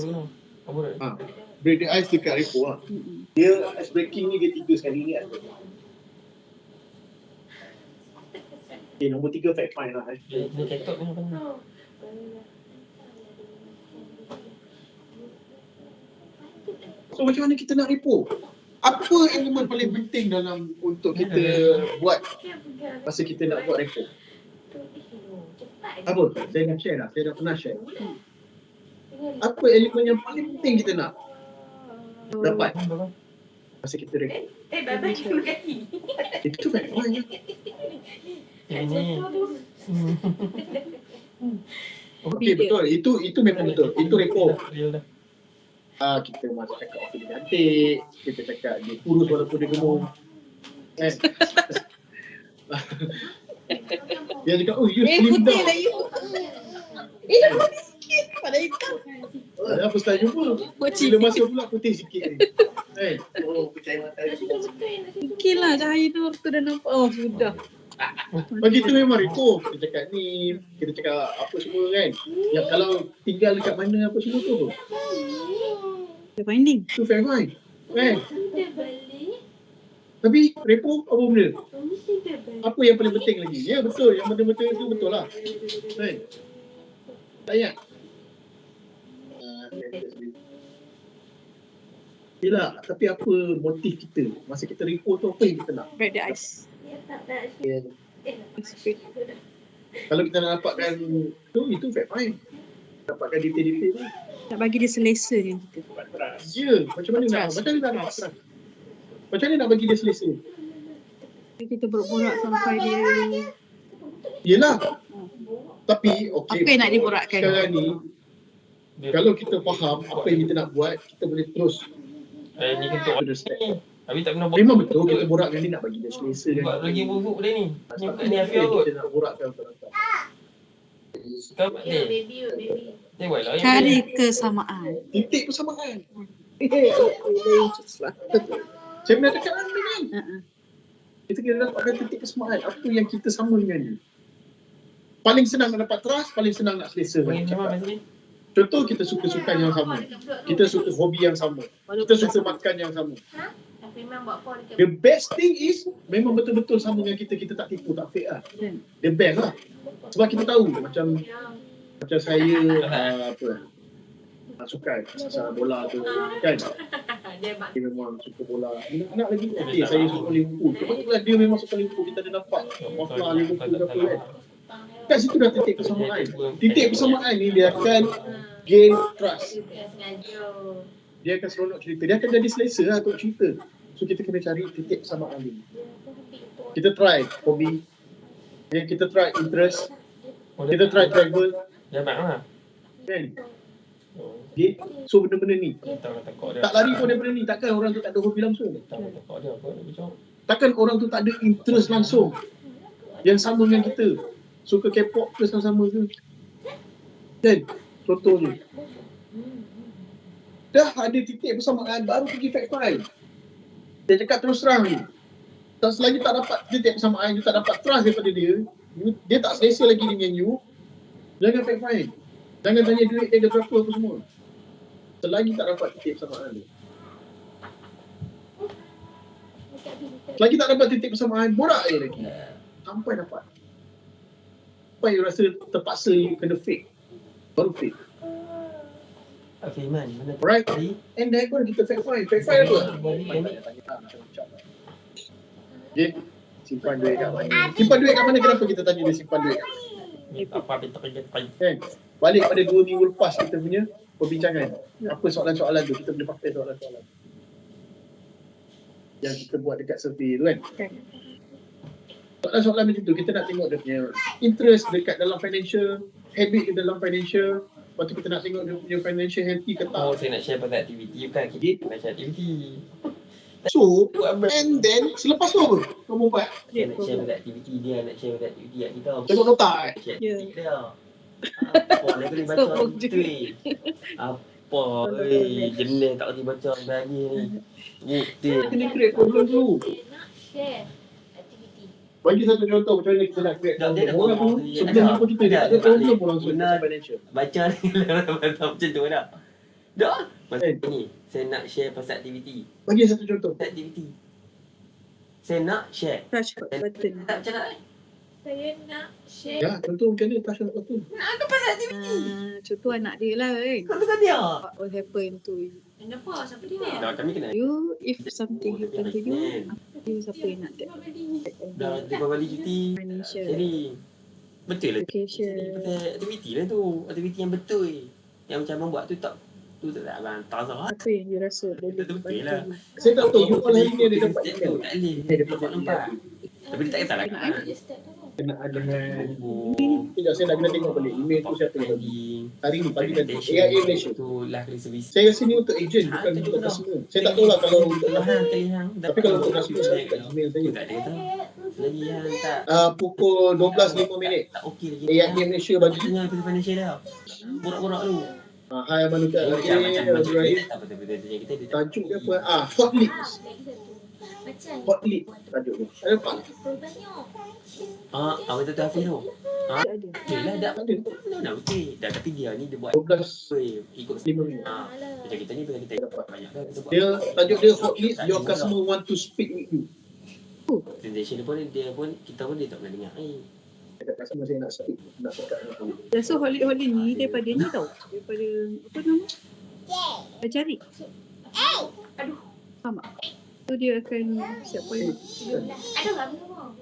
Speaker 2: Apa dah?
Speaker 6: Break the ice dekat repo lah. Dia ice breaking ni dia 3 sekali ni ice breaking. Okay, nombor 3 fact find lah.
Speaker 2: Dia ketok ni apa ni?
Speaker 6: So macam mana kita nak repo? Apa elemen paling penting dalam untuk kita buat masa kita nak buat repo? Apa? Saya nak share dah. Saya dah pernah share. Apa elemen yang paling penting kita nak dapat masa kita repo?
Speaker 3: Bapak dulu kaki.
Speaker 6: Itu fact find lah.
Speaker 2: Ini.
Speaker 6: Okey, betul. Itu memang betul. Itu repo.
Speaker 2: Real dah.
Speaker 6: Kita masih cakap okey dia cantik, kita cakap dia kurus walaupun dia gemuk. Dia cakap, oh you slim down.
Speaker 4: Lah you. Ini putih sikit pada hitam.
Speaker 6: Apa style jumpa? Bila masuk pula putih sikit ni. Oh, percaya mata.
Speaker 4: Mungkin lah cahaya Nur tu dah nampak. Oh sudah.
Speaker 6: Bagi tu memang repo. Kita cakap ni, kita cakap apa semua kan. Yang kalau tinggal dekat mana apa semua tu.
Speaker 4: The finding.
Speaker 6: Tu fair fine. Kan?
Speaker 3: Dia balik.
Speaker 6: Tapi repo apa benda?
Speaker 3: Mesti dia balik.
Speaker 6: Apa yang paling penting lagi? Ya betul, yang benda-benda tu betul lah. Kan? Tak payah. Yelah, tapi apa motif kita? Masa kita repo tu apa yang kita nak?
Speaker 4: Break the ice.
Speaker 3: Dia tak nak.
Speaker 6: Kalau kita nak dapatkan tu, itu fair fine. Dapatkan detail-detail tu.
Speaker 4: Tak bagi dia selesa dengan kita.
Speaker 6: Ya, macam mana nak? Macam mana nak dapat trust? Macam mana nak bagi dia selesa?
Speaker 4: Kita borak-borak sampai dia
Speaker 6: Yelah. Tapi, okey.
Speaker 4: apa yang nak diborakkan.
Speaker 6: Sekarang ni, kalau kita faham apa yang kita nak buat, kita boleh terus
Speaker 2: Ni ketuk
Speaker 6: understand.
Speaker 2: ni. Tapi tak kena buat.
Speaker 6: Memang betul kita borak dengan dia nak bagi dia selesa
Speaker 2: Buat
Speaker 6: kan.
Speaker 2: lagi buruk dia ni. Ni bukan ni
Speaker 6: Tapi
Speaker 2: Afia kot.
Speaker 6: kita nak borakkan betul-betul.
Speaker 2: Kau buat
Speaker 3: Ya,
Speaker 2: ni.
Speaker 3: baby, baby.
Speaker 2: Dia buat lah.
Speaker 4: Cari kesamaan.
Speaker 6: Titik persamaan.
Speaker 4: Betul.
Speaker 6: Saya pernah dekat anda kan.
Speaker 4: Uh-uh.
Speaker 6: Kita kena dapatkan titik persamaan. Apa yang kita sama dengan dia. Paling senang nak dapat trust, paling senang nak selesa.
Speaker 2: Boleh memang macam ni.
Speaker 6: Contoh kita suka sukan yang sama. Kita suka hobi yang sama. Kita suka makan yang sama.
Speaker 3: Tapi memang buat apa dekat
Speaker 6: The best thing is memang betul-betul sama dengan kita. Kita tak tipu, tak fake lah. The best lah. Sebab kita tahu macam saya sukan pasal bola tu kan.
Speaker 3: dia mak.
Speaker 6: Dia memang suka bola. Anak lagi okey saya suka Liverpool. Kebetulan dia memang suka Liverpool. Kita ada nampak mafla Liverpool ke apa kan. Kat situ dah titik persamaan. Titik persamaan ni dia akan gain trust.
Speaker 3: Dia sengaja.
Speaker 6: Dia akan seronok cerita. Dia akan jadi selesa lah untuk cerita. So kita kena cari titik persamaan ni. Kita try hobi. Kita try interest. Kita try travel.
Speaker 2: Jabat lah.
Speaker 6: Kan? Okay. So benda-benda ni.
Speaker 2: Takut dia.
Speaker 6: Tak lari pun daripada ni. Takkan orang tu tak ada hobi langsung.
Speaker 2: Takut dia apa nak bincang.
Speaker 6: Takkan orang tu tak ada interest langsung. Yang sama dengan kita. Suka K-pop ke sama-sama ke. Kan? Contohnya. Dah ada titik persamaan baru pergi fact find. Dia cakap terus terang ni. Tak selagi tak dapat titik persamaan, you tak dapat trust daripada dia, dia tak selesa lagi dengan you, jangan fact find. Jangan tanya duit dia berapa apa semua. Selagi tak dapat titik persamaan dia. Selagi tak dapat titik persamaan, borak je lagi. Sampai dapat. Sampai you rasa terpaksa you kena fake. Baru fake.
Speaker 2: Firman, mana
Speaker 6: Alright.
Speaker 2: tadi?
Speaker 6: And then pun kita fact find. Fact find apa? Macam-macam. Okay. Simpan duit kat mana? Simpan duit kat mana? Kenapa kita tanya dia simpan duit kat mana?
Speaker 2: Apa kita kerja pai.
Speaker 6: Kan? Balik pada 2 minggu lepas kita punya perbincangan. Apa soalan-soalan tu? Kita boleh pakai soalan-soalan yang kita buat dekat survey tu kan? Soalan-soalan macam tu, kita nak tengok dia punya interest dekat dalam financial, habit dia dalam financial. Lepas tu kita nak tengok dia punya financial healthy ke tak.
Speaker 2: Oh, saya nak share pasal aktiviti bukan kita nak share aktiviti.
Speaker 6: So, and then selepas tu apa? Kamu buat?
Speaker 2: Saya nak share pasal aktiviti dia, nak share pasal aktiviti kat kita.
Speaker 6: Tengok nota
Speaker 2: Share
Speaker 4: Ya.
Speaker 2: aktiviti dia. Apa dia boleh baca
Speaker 4: Sokong
Speaker 2: tu apa jenis tak kerti baca lagi ni. Bukti.
Speaker 6: Kena create problem dulu.
Speaker 3: Dia nak share aktiviti.
Speaker 6: Bagi satu contoh macam mana kita nak create
Speaker 2: Tak, dia
Speaker 6: problem.
Speaker 2: dah
Speaker 6: Orang
Speaker 2: buat
Speaker 6: tu
Speaker 2: dia
Speaker 6: sebelum
Speaker 2: ada.
Speaker 6: jumpa kita, dia tak
Speaker 2: Ada,
Speaker 6: ada problem
Speaker 2: ada.
Speaker 6: pun langsung
Speaker 2: Guna-
Speaker 6: financial.
Speaker 2: Baca ni macam tu dah. Dah. Macam
Speaker 6: Eh.
Speaker 2: ni, saya nak share pasal aktiviti.
Speaker 6: Bagi satu contoh.
Speaker 2: Pasal aktiviti. Saya nak share.
Speaker 4: Touch button.
Speaker 2: Tak macam mana?
Speaker 3: Saya nak share.
Speaker 6: Ya, contoh macam ni Tasha nak betul.
Speaker 4: Contoh anak dia lah kan.
Speaker 2: Kau tu kan dia.
Speaker 4: What will happen to you?
Speaker 3: Kenapa? Siapa dia?
Speaker 2: Dah kami kena.
Speaker 4: You, if something happen to you, you siapa yang nak take
Speaker 2: Dah 3 kali cuti.
Speaker 4: financial,
Speaker 2: Jadi betul lah.
Speaker 4: education.
Speaker 2: Pasal aktiviti lah tu. Aktiviti yang betul. Yang macam membuat tu tak tak tak salah.
Speaker 4: Apa yang you rasa boleh
Speaker 2: Betul lah.
Speaker 4: bantu you?
Speaker 6: Saya tak tahu, you all hari ni ada dapat
Speaker 2: Step
Speaker 6: email.
Speaker 2: tu tak boleh.
Speaker 6: Dia dapat
Speaker 2: Nampak nampak. Tapi dia tak kisah lah.
Speaker 6: Kenaan dengan
Speaker 2: Oh.
Speaker 6: Sekejap, saya nak kena tengok balik email tu siapa yang bagi. Hari ni, pagi tadi. AIA Malaysia.
Speaker 2: Tu lah kali servis.
Speaker 6: Saya rasa ni untuk agent, bukan untuk customer. Saya tak tahu lah kalau untuk
Speaker 2: Kalian.
Speaker 6: Tapi kalau untuk customer, saya kat email saya.
Speaker 2: Tak ada tahu. Lagi yang tak
Speaker 6: Pukul 12.05 minit.
Speaker 2: tak okey lagi.
Speaker 6: AIA Malaysia bagi.
Speaker 2: Tengah pasal financial dah. Borak-borak tu.
Speaker 6: Hai Abang Nukat.
Speaker 2: Macam
Speaker 6: Abdul Rahim.
Speaker 2: tak betul-betul kita dia tak
Speaker 6: Tajuk dia apa? Hot Leads. Hot lead tajuk dia. Ada nampak?
Speaker 2: Awak tahu Hafiz tu?
Speaker 4: Tak ada.
Speaker 2: Yelah, dah
Speaker 6: Tak ada.
Speaker 2: nak okey. Dah tapi dia ni dia buat
Speaker 6: 12
Speaker 2: ikut
Speaker 6: 5 minit.
Speaker 2: macam kita ni bila kita banyak dah kita buat.
Speaker 6: Dia tajuk dia hot lead, your customer want to speak with you.
Speaker 2: Presentation dia pun kita pun dia tak pernah dengar.
Speaker 6: Dekat customer saya nak speak, nak cakap dengan kamu.
Speaker 4: So Holly ni daripada ni tau. Daripada apa nama? Cari.
Speaker 3: Aduh.
Speaker 4: Faham tak? So dia akan siap point.
Speaker 3: Ada tak belum?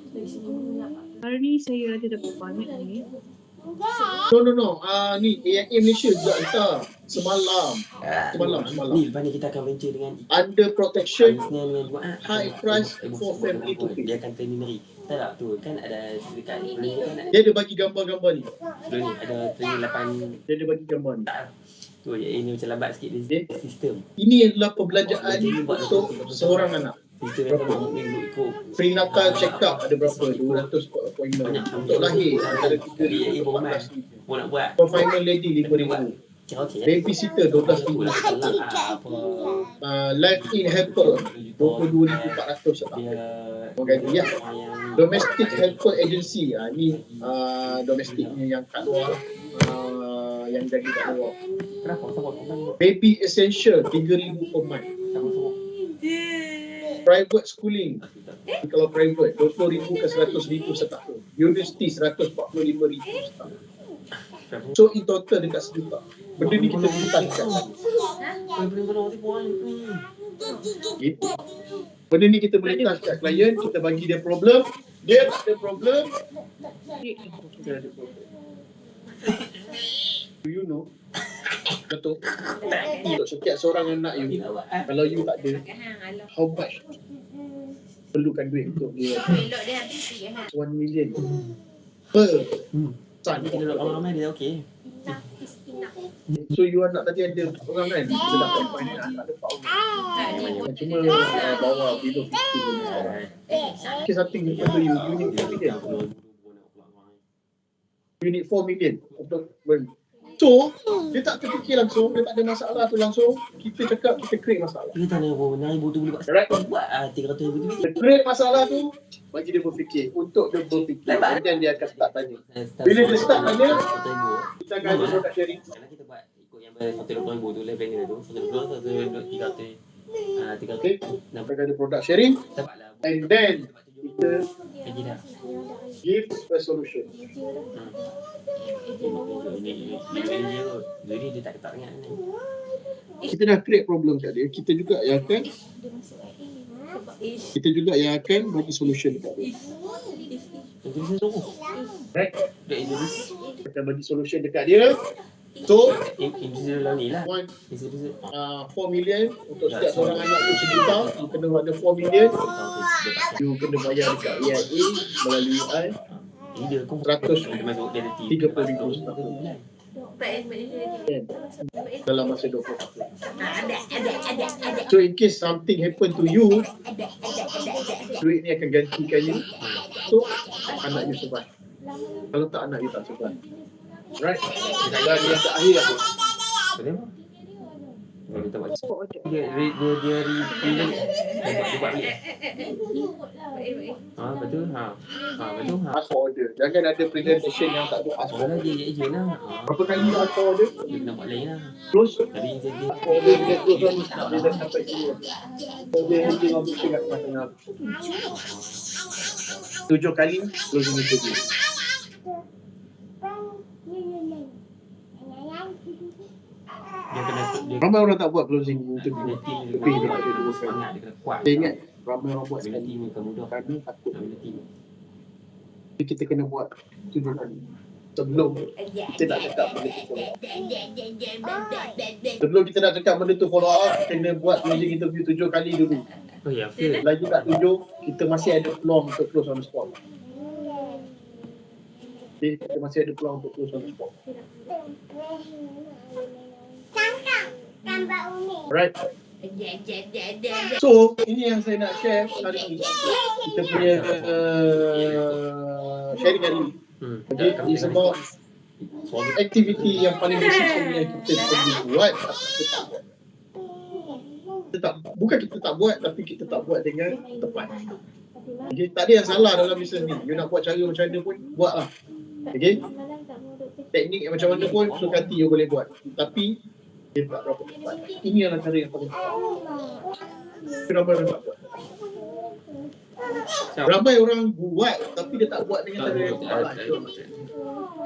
Speaker 3: Dari sini nak.
Speaker 4: Hari ni saya ada dapat banyak ni.
Speaker 6: No. Ni AIA Malaysia juga hantar. Semalam.
Speaker 2: Ni lepas ni kita akan venture dengan
Speaker 6: Under protection,
Speaker 2: dengan
Speaker 6: high price for family to pay.
Speaker 2: dia akan preliminary. Tak tak tu kan ada dekat ni kan ada
Speaker 6: Dia ada bagi gambar-gambar ni.
Speaker 2: sebelum ni ada training 8
Speaker 6: Dia ada bagi gambar ni.
Speaker 2: tu je ini macam lambat sikit dia sistem.
Speaker 6: Ini adalah perbelanjaan untuk seorang anak.
Speaker 2: Sistem yang kau minggu ikut
Speaker 6: Prenatal check up ada berapa? 200 appointment. Untuk lahir ada 3,000
Speaker 2: mau nak buat
Speaker 6: Confinement lady 5,000.
Speaker 2: okey.
Speaker 6: Babysitter 12,000. Live in helper 22,400 tak?
Speaker 2: Dia
Speaker 6: Orang gaji ya.
Speaker 2: yang
Speaker 6: Domestic helper agency. Ni domestiknya yang kat luar. Yang jaga kat luar.
Speaker 2: kenapa support kan
Speaker 6: Baby essential 3,000 per month.
Speaker 2: sama-sama.
Speaker 6: Private schooling. Kalau private 20,000 ke 100,000 setahun. Universiti 145,000 setahun. So in total dekat sejuta. Benda ni kita berikan.
Speaker 2: Benar-benar tipu orang ni.
Speaker 6: Gitu. Benda ni kita boleh touch kat klien, kita bagi dia problem, dia tak ada problem, kita ada problem. Do you know? Betul. Untuk setiap seorang anak you, kalau you tak ada, how much perlukan duit untuk dia?
Speaker 3: Elok dia habis sikit ha.
Speaker 6: 1 million per son.
Speaker 2: Kita duduk ramai-ramai dia okey.
Speaker 6: So you anak tadi ada orang kan? Dia tak dapat ni, tak ada power. Cuma bawa below 50. Okay, something different to you. You need 4 million. You need 4 million untuk so, dia tak terfikir langsung, dia tak ada masalah tu langsung. Kita cakap, kita create masalah.
Speaker 2: Kita tak nak ribu tu boleh buat.
Speaker 6: Alright.
Speaker 2: Buat 300,000 tu.
Speaker 6: Kita create masalah tu, bagi dia berfikir. Untuk dia berfikir, kemudian dia akan start tanya. Bila dia start tanya, kita akan ada product sharing.
Speaker 2: Kalau kita buat ikut yang bayar 120,000 tu, level ni tu, 120, 300.
Speaker 6: Okay, kita akan ada product sharing.
Speaker 2: Dapatlah.
Speaker 6: And then, kita
Speaker 2: Kaji dah.
Speaker 6: give a solution.
Speaker 2: Jadi dia tak ketak sangat ni.
Speaker 6: Kita dah create problem kat dia, kita juga yang akan bagi solution dekat dia.
Speaker 2: Nanti saya suruh.
Speaker 6: Right?
Speaker 2: Dia Indonesia.
Speaker 6: Kita akan bagi solution dekat dia. So,
Speaker 2: Indonesia lah ni lah.
Speaker 6: want
Speaker 2: Indonesia.
Speaker 6: 4 million untuk setiap seorang anak tu sejuta, you kena ada 4 million, you kena bayar dekat AIA melalui I
Speaker 2: Dia kau
Speaker 6: 100
Speaker 2: dia masuk dia ada
Speaker 6: 30,000 setahun dalam masa 20 tahun. So in case something happen to you, duit ni akan gantikan you. So anak you survive. Kalau tak, anak you tak survive. Right? Dan yang terakhir apa?
Speaker 2: Boleh tak? Dia kita buat. Dia buat balik. Betul. Betul.
Speaker 6: Ask for order. Jangan ada presentation yang tak ada ask for
Speaker 2: Soalnya
Speaker 6: order.
Speaker 2: dia agent lah.
Speaker 6: Berapa kali ask for order?
Speaker 2: Dia kena buat lain lah.
Speaker 6: Close.
Speaker 2: Tapi insentif.
Speaker 6: Ask for order dia close kan? Dia dah sampai sini. So dia handling operation kat tengah-tengah. 7 kali closing interview.
Speaker 2: Dia kena
Speaker 6: Ramai orang tak buat closing interview.
Speaker 2: dia
Speaker 6: Tapi dia tak ada dua kali.
Speaker 2: semangat, dia kena kuat.
Speaker 6: Saya ingat ramai orang buat
Speaker 2: Bila
Speaker 6: sekali.
Speaker 2: team bukan mudah.
Speaker 6: Kerana takut.
Speaker 2: Bila team.
Speaker 6: Jadi kita kena buat 7 kali. Sebelum kita nak cakap benda tu follow up. Sebelum kita nak cakap benda tu follow up, kena buat closing interview 7 kali dulu.
Speaker 2: Oh ya, feel.
Speaker 6: Lagi tak 7, kita masih ada peluang untuk close on the spot. Okay, kita masih ada peluang untuk close on the spot. Alright. So, ini yang saya nak share hari ini. Kita punya sharing hari ini. Okay, it's about aktiviti yang paling basic yang kita perlu buat atau kita tak buat. bukan kita tak buat, tapi kita tak buat dengan tepat. Okay? Tak ada yang salah dalam bisnes ni. You nak buat cara macam mana pun, buat lah. Okay? Teknik yang macam mana pun, suka hati you boleh buat. Tapi, dia tak berapa tepat. Ini adalah cara yang paling tepat. Ramai orang tak buat. Ramai orang buat, tapi dia tak buat dengan cara yang tepat.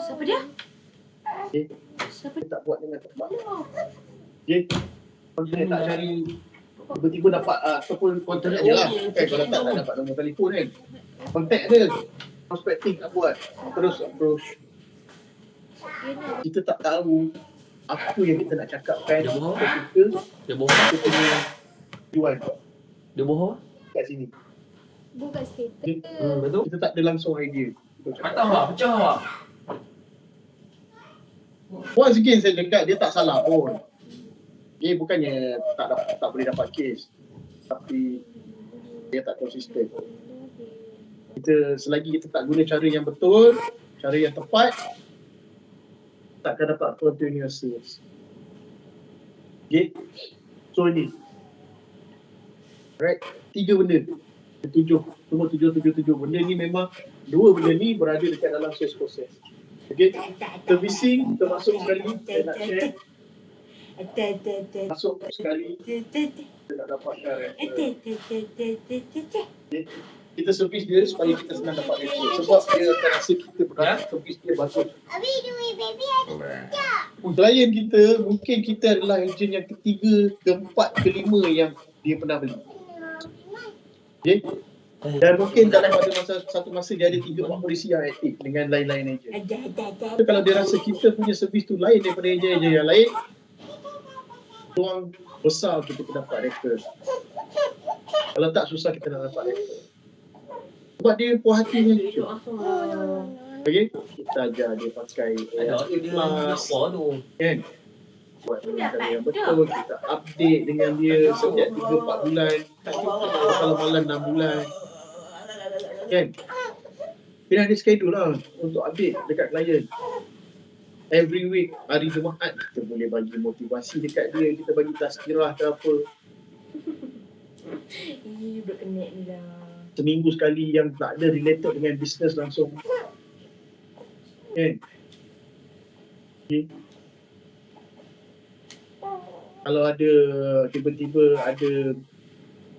Speaker 3: Siapa dia?
Speaker 6: Okay? Dia tak buat dengan tepat. Okay? Kalau dia tak cari, tiba-tiba dapat ataupun kontak je lah. Kan kalau tak dapat nombor telefon kan. Kontak dia. Prospecting tak buat. Terus approach. Kita tak tahu apa yang kita nak cakapkan ketika
Speaker 2: Dia bohong.
Speaker 6: kita punya jual
Speaker 2: Dia bohong.
Speaker 6: kat sini.
Speaker 7: Buka status.
Speaker 2: Betul.
Speaker 6: Kita tak ada langsung idea. Kita cakap.
Speaker 2: Patah lah, pecah lah.
Speaker 6: Once again saya cakap dia tak salah pun. Dia bukannya tak boleh dapat kes. Tapi dia tak konsisten. Kita selagi kita tak guna cara yang betul, cara yang tepat, takkan dapat continuous sales. Okay. So ni. Alright. 3 benda. 7. Semua 7. Benda ni memang 2 benda ni berada dekat dalam sales process. Okay. Servicing termasuk sekali saya nak share. Masuk sekali kita nak dapatkan kita servis dia supaya kita senang dapat refer. Sebab dia akan rasa kita berada servis dia bagus. Klien kita mungkin kita adalah ejen yang ketiga, keempat, kelima yang dia pernah beli. Okay? Dan mungkin dalam satu masa dia ada 3-4 polisi yang aktif dengan lain-lain ejen. So, kalau dia rasa kita punya servis tu lain daripada ejen-ejen yang lain, peluang besar untuk kita dapat refer. Kalau tak, susah kita nak dapat refer. Sebab dia puas hati dengan kita. Okay? Kita ajar dia pakai ikhlas, kan? Buat dengan cara yang betul, kita update dengan dia setiap 3-4 bulan, kalau malam 6 bulan. Kan? Kita ada schedule lah untuk update dekat klien. Every week, hari Jumaat, kita boleh bagi motivasi dekat dia, kita bagi tazkirah ke apa.
Speaker 3: Budak kenek ni lah.
Speaker 6: Seminggu sekali yang tak ada related dengan bisnes langsung. Kan? Okay. Kalau ada tiba-tiba ada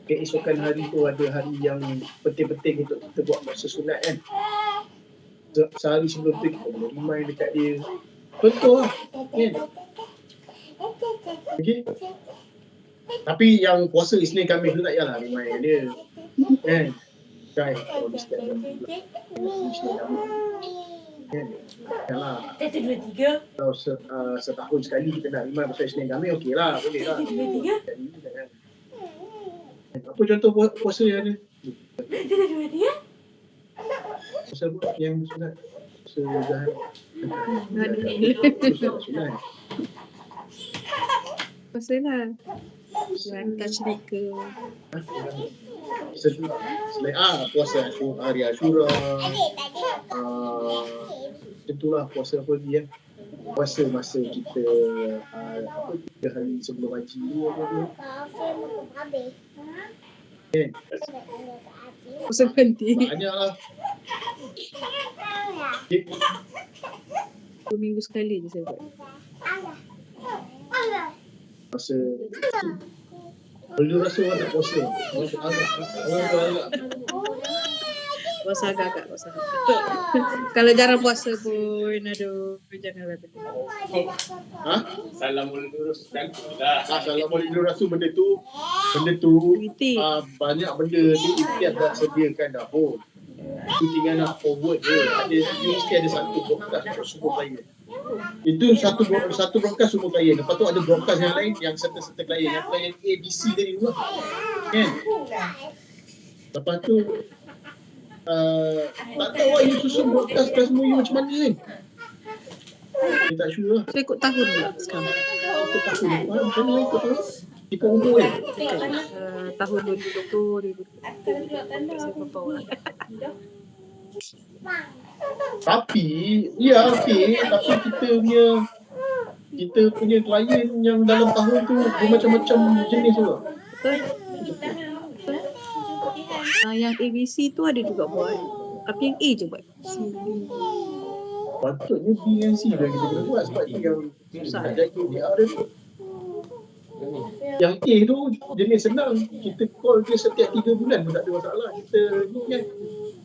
Speaker 6: keesokan hari tu ada hari yang penting-penting untuk kita buat masa sunat kan. Sehari sebelum tu kita boleh remind dekat dia. Betul lah. Kan? Okay. Tapi yang puasa Isnin Khamis tu tak payahlah remind dia. Kan? Kan? Kalau dia setiap bulan. Kan? Janganlah.
Speaker 3: 1, 2, 3.
Speaker 6: Kalau setahun sekali kita nak remind pasal Isnin Khamis, okey lah. Boleh lah.
Speaker 3: 1, 2, 3.
Speaker 6: Apa contoh puasa yang ada?
Speaker 3: 1, 2, 3.
Speaker 6: Puasa apa yang sunat? Puasa Zahar. Sunat.
Speaker 4: Pasal lah. Jangan touch liquor.
Speaker 6: Selain puasa hari Ashura. Tentulah puasa apa lagi ya. Puasa masa kita 3 hari sebelum haji tu apa tu. Kan?
Speaker 4: Pasal berhenti.
Speaker 6: Banyaklah. Okay.
Speaker 4: 2 minggu sekali je saya buat.
Speaker 6: Masa Perlu rasa orang tak puasa.
Speaker 4: Puasa agak-agak. Kalau jarang puasa pun, aduh, janganlah.
Speaker 1: Salam boleh luruskan dah.
Speaker 6: Salam boleh rasul benda tu
Speaker 4: Aktiviti.
Speaker 6: banyak benda tu ikhtiar dah sediakan dah pun. Itu tinggal nak forward je. Mesti ada satu broadcast untuk semua klien. Itu satu broadcast semua klien. Lepas tu ada broadcast yang lain yang serta-serta klien. Yang klien A, B, C tadi tu lah. Kan? Lepas tu tak tahu lah you susun broadcast semua you macam mana kan? Dia tak sure lah.
Speaker 4: Saya ikut tahun pula sekarang.
Speaker 6: Ikut tahun depan macam mana ikut tahun? Ikut umur kan?
Speaker 4: Tahun 2020, 2021. Saya berapa orang.
Speaker 6: Tapi, ya okey, tapi kita punya klien yang dalam tahun tu bermacam-macam jenis tu lah.
Speaker 4: Betul? Yang ABC tu ada juga buat. Tapi yang A je buat.
Speaker 6: Patutnya B dan C dah kita kena buat sebab tu yang susah nak jaga dia ada tu. Yang A tu jenis senang. Kita call dia setiap 3 bulan pun tak ada masalah. Kita ni kan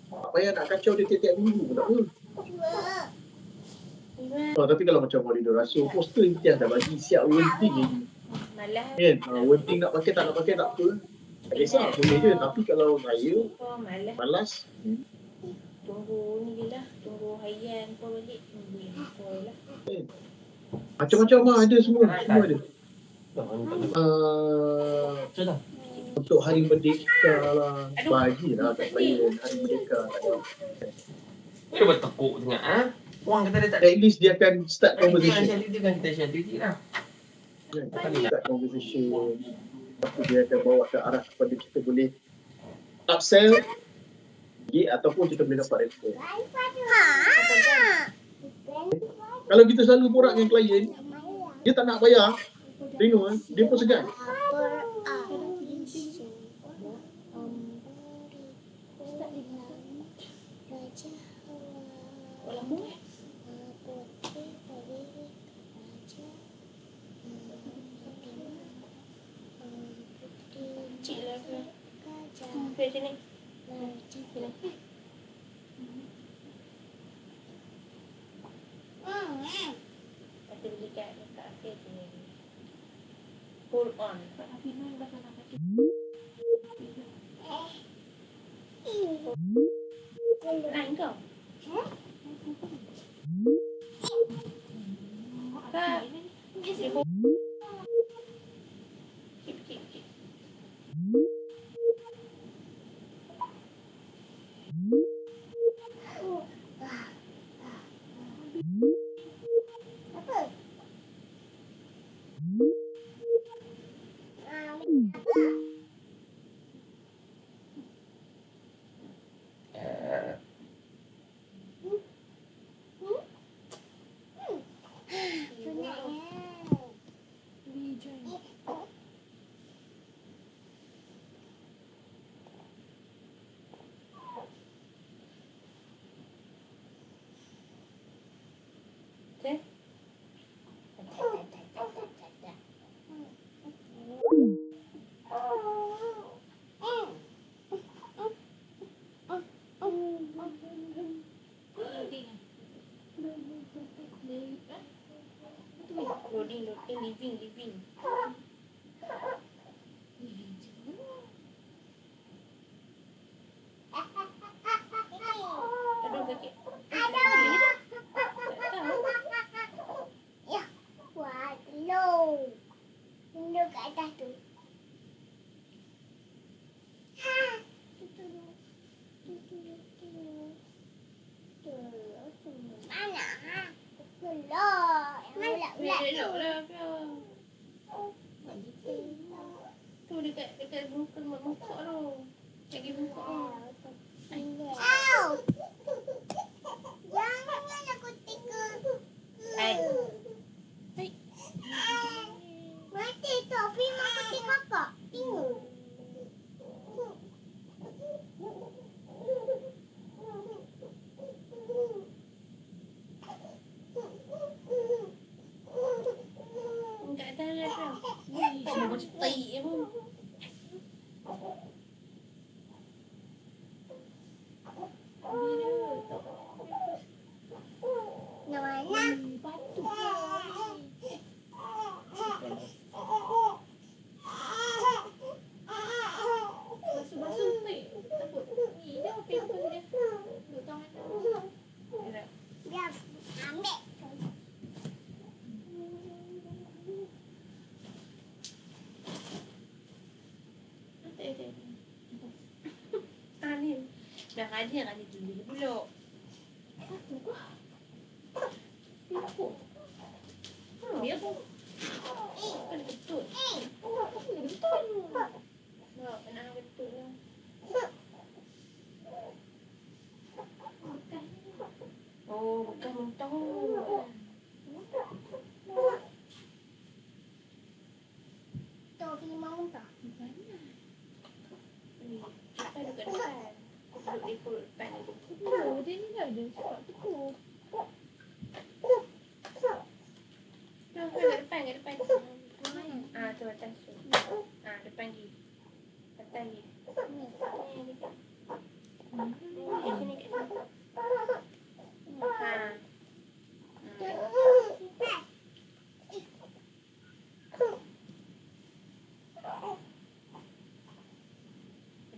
Speaker 6: tak payah nak kacau dia tiap-tiap minggu pun tak apa. Tapi kalau macam koridor rasio poster Imtiaz dah bagi siap wording ni.
Speaker 3: Malah
Speaker 6: Kan? Wording nak pakai tak nak pakai tak apa. Tak kisah boleh je. Tapi kalau saya
Speaker 3: malah
Speaker 6: malas
Speaker 3: tunggu ni je lah. Tunggu harian kau balik. Kau lah.
Speaker 6: macam-macam lah ada semua ada.
Speaker 2: Betul lah.
Speaker 6: Untuk Hari Merdeka lah, bagilah kat klien Hari Merdeka.
Speaker 2: Dia bertekuk tengah, ha? Orang kata dia tak
Speaker 6: At least dia akan start conversation.
Speaker 2: Dia kan kita share duty lah.
Speaker 6: Start conversation. Lepas tu dia akan bawa ke arah kepada kita boleh upsell ataupun kita boleh dapat respon. Kalau kita selalu borak dengan klien, dia tak nak bayar, tengok dia pun segan.
Speaker 3: Cik lah ke? Sampai sini. Sini. Kita beli kat akhir sini. Hold on. Lain kau? Kak. Dia hold. Cik. Okay. Loading, living. Aduh, kaki.
Speaker 5: Tunduk kat atas tu. Mana? Keluar. Ulat-ulat tu.
Speaker 3: Elok lah kau. Tu dekat muka tu. Lagi muka tu.
Speaker 5: Au! Jangan aku tiga. Mati tu, film aku tiga kakak. Tengok.
Speaker 3: Kat atas lah kau. Semua macam tai pun.
Speaker 5: Nak mana?
Speaker 3: Basuh ni. Takut. Ni dah paper dia. Duduk tangan tu.
Speaker 5: Biar ambil.
Speaker 3: Ni. Dah ada dulu pula. Dia pun. Kan betul. Betul. Kena betul lah. Oh, bukan mentol.
Speaker 5: Tu film mau tak?
Speaker 3: Dia pun depan ni.
Speaker 7: Oh, dia ni dah ada sebab tu.
Speaker 3: Kat depan. Tu atas tu. Depan lagi. Atas lagi. Ni dekat. Kat sini.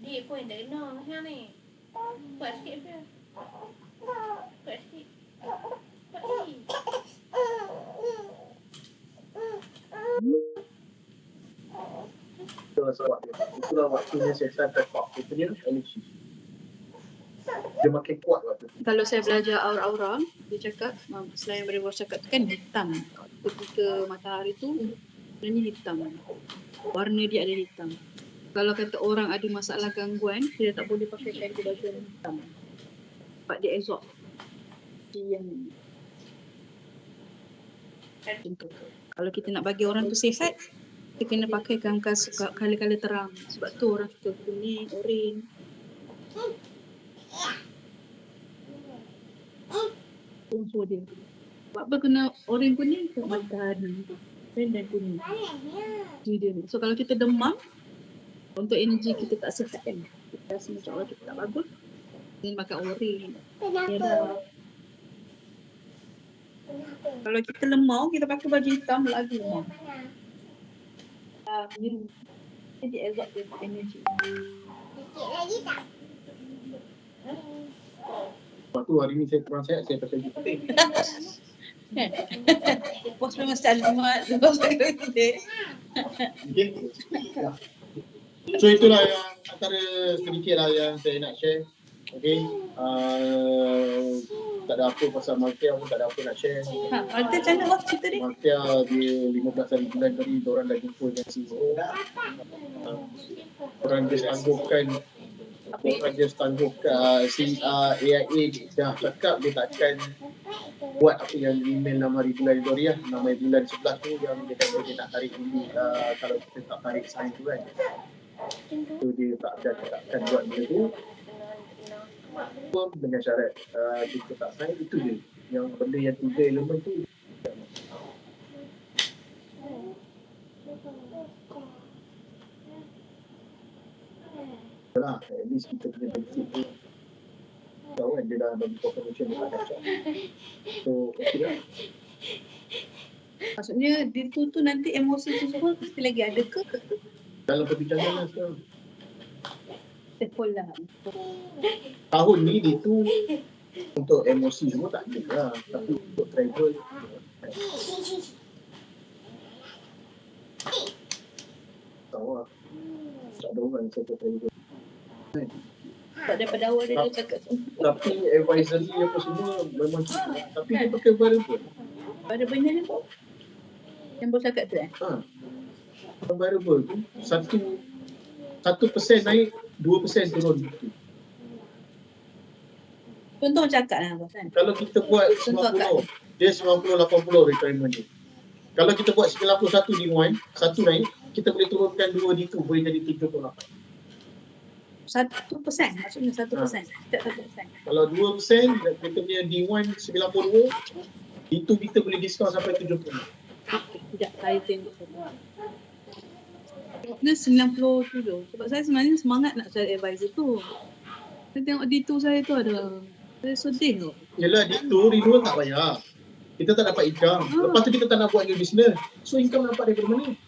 Speaker 3: Dia pun tak kena macam ni. Buat sikit je. Buat sikit. Buat sikit.
Speaker 6: Itulah sebab dia. Itulah waktunya saya start top dia punya energy. Dia makin kuat waktu tu.
Speaker 4: Kalau saya belajar aura-aura, dia cakap, selain daripada bos cakap tu kan hitam. Ketika matahari tu, sebenarnya hitam. Warna dia ada hitam. Kalau kata orang ada masalah gangguan, dia tak boleh pakai kain baju yang hitam. Sebab dia absorb yang contoh. Kalau kita nak bagi orang tu sihat, kita kena pakai kankas kala-kala terang. Sebab tu orang suka kuning, oren. So dia. Sebab apa kena oren kuning? Sebab matahari. Oren dan kuning. Dia ni. So kalau kita demam, untuk energi kita tak sihat kan. Kita rasa macam orang kita tak bagus. Kita makan oren. Merah. Kalau kita lemau, kita pakai baju hitam lagi lemau. Biru. Jadi absorb dia energi.
Speaker 6: Sebab tu hari ni saya kurang sihat, saya pakai baju putih.
Speaker 4: Bos memang selamat. Bos pakai putih.
Speaker 6: Okay. So itulah yang antara sedikit lah yang saya nak share. Okay. Tak ada apa pasal Maltia pun, tak ada apa nak share.
Speaker 4: Malta macam mana bos cerita dia?
Speaker 6: Maltia dia 15 hari bulan tadi, diorang dah jumpa dengan CEO. Orang dia tangguhkan si AIA dah cakap dia takkan buat apa yang email 6 hari bulan itu lah. 6 hari bulan 11 tu yang dia kata dia nak tarik dulu kalau kita tak tarik sign tu kan. So dia takkan buat benda tu. Pun dengan syarat kita tak sign, itu je. Yang benda yang 3 elemen tu lah, at least kita punya benefit tu tahu kan, dia dah bagi confirmation dia tak kacau. So okay lah.
Speaker 4: Maksudnya dia tu nanti emosi tu semua mesti lagi ada ke?
Speaker 6: Dalam perbincangan lah sekarang.
Speaker 4: Sekolah.
Speaker 6: Tahun ni dia tu untuk emosi semua tak ada lah, tapi untuk travel tahu lah, tak ada orang yang saya travel.
Speaker 4: Sebab daripada awal dia dah cakap semua.
Speaker 6: Tapi advisory apa semua memang cukup. Tapi dia pakai variable.
Speaker 4: Variable ni pun yang bos cakap tu
Speaker 6: Variable tu 1% naik, 2% turun gitu.
Speaker 4: Contoh cakap lah bos kan.
Speaker 6: Kalau kita buat 90, dia 90-80 retirement dia. Kalau kita buat 91 di one, 1 naik, kita boleh turunkan 2 di tu, boleh jadi 38.
Speaker 4: 1%, maksudnya 1%. Tidak 1%.
Speaker 6: Kalau 2%, kita punya D1 92, itu kita boleh diskaun sampai 70.
Speaker 4: Tidak, saya tengok. Dia 97. Sebab saya sebenarnya semangat nak cari advisor tu. Saya tengok D2 saya tu ada. Saya sedih tu.
Speaker 6: Yelah, D2, renewal tak payah. Kita tak dapat income. Lepas tu kita tak nak buat new business. So income dapat daripada mana?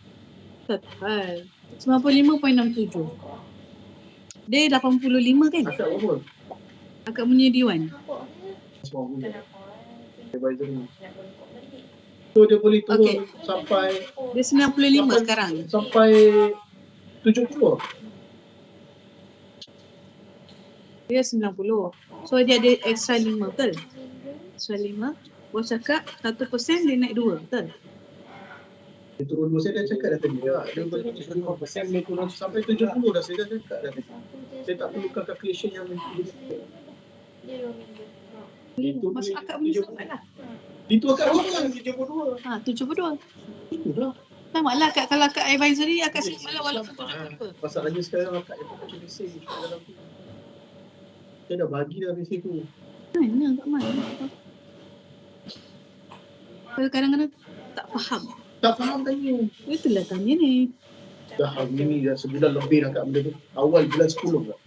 Speaker 4: Total 95.67. Dia 85 kan?
Speaker 6: Akak berapa?
Speaker 4: Akak punya D1.
Speaker 6: 90. Advisor ni. So dia boleh turun sampai
Speaker 4: Dia 95 sekarang.
Speaker 6: sampai 70.
Speaker 4: Dia 90. So dia ada extra 5 betul? Extra 5. Bos cakap 1% dia naik 2 betul?
Speaker 6: Dia turun 2, saya dah cakap dah tadi. Dia boleh 5% dia turun sampai 70 dah, saya dah cakap dah tadi. Saya tak perlukan calculation yang itu.
Speaker 4: Masuk akak punya sama lah.
Speaker 6: Itu akak berapa? 72.
Speaker 4: 72.
Speaker 6: Itulah.
Speaker 4: Sama lah akak, kalau akak advisory akak sama lah walaupun 70.
Speaker 6: Masalahnya sekarang akak yang pakai mesin dalam tu. Saya dah bagi dah mesej tu.
Speaker 4: Mana kat mana? Kadang-kadang tak faham.
Speaker 6: Tak faham tanya.
Speaker 4: Itulah tanya ni.
Speaker 6: Dah hari ni dah sebulan lebih dah kat benda tu. Awal bulan 10 dah.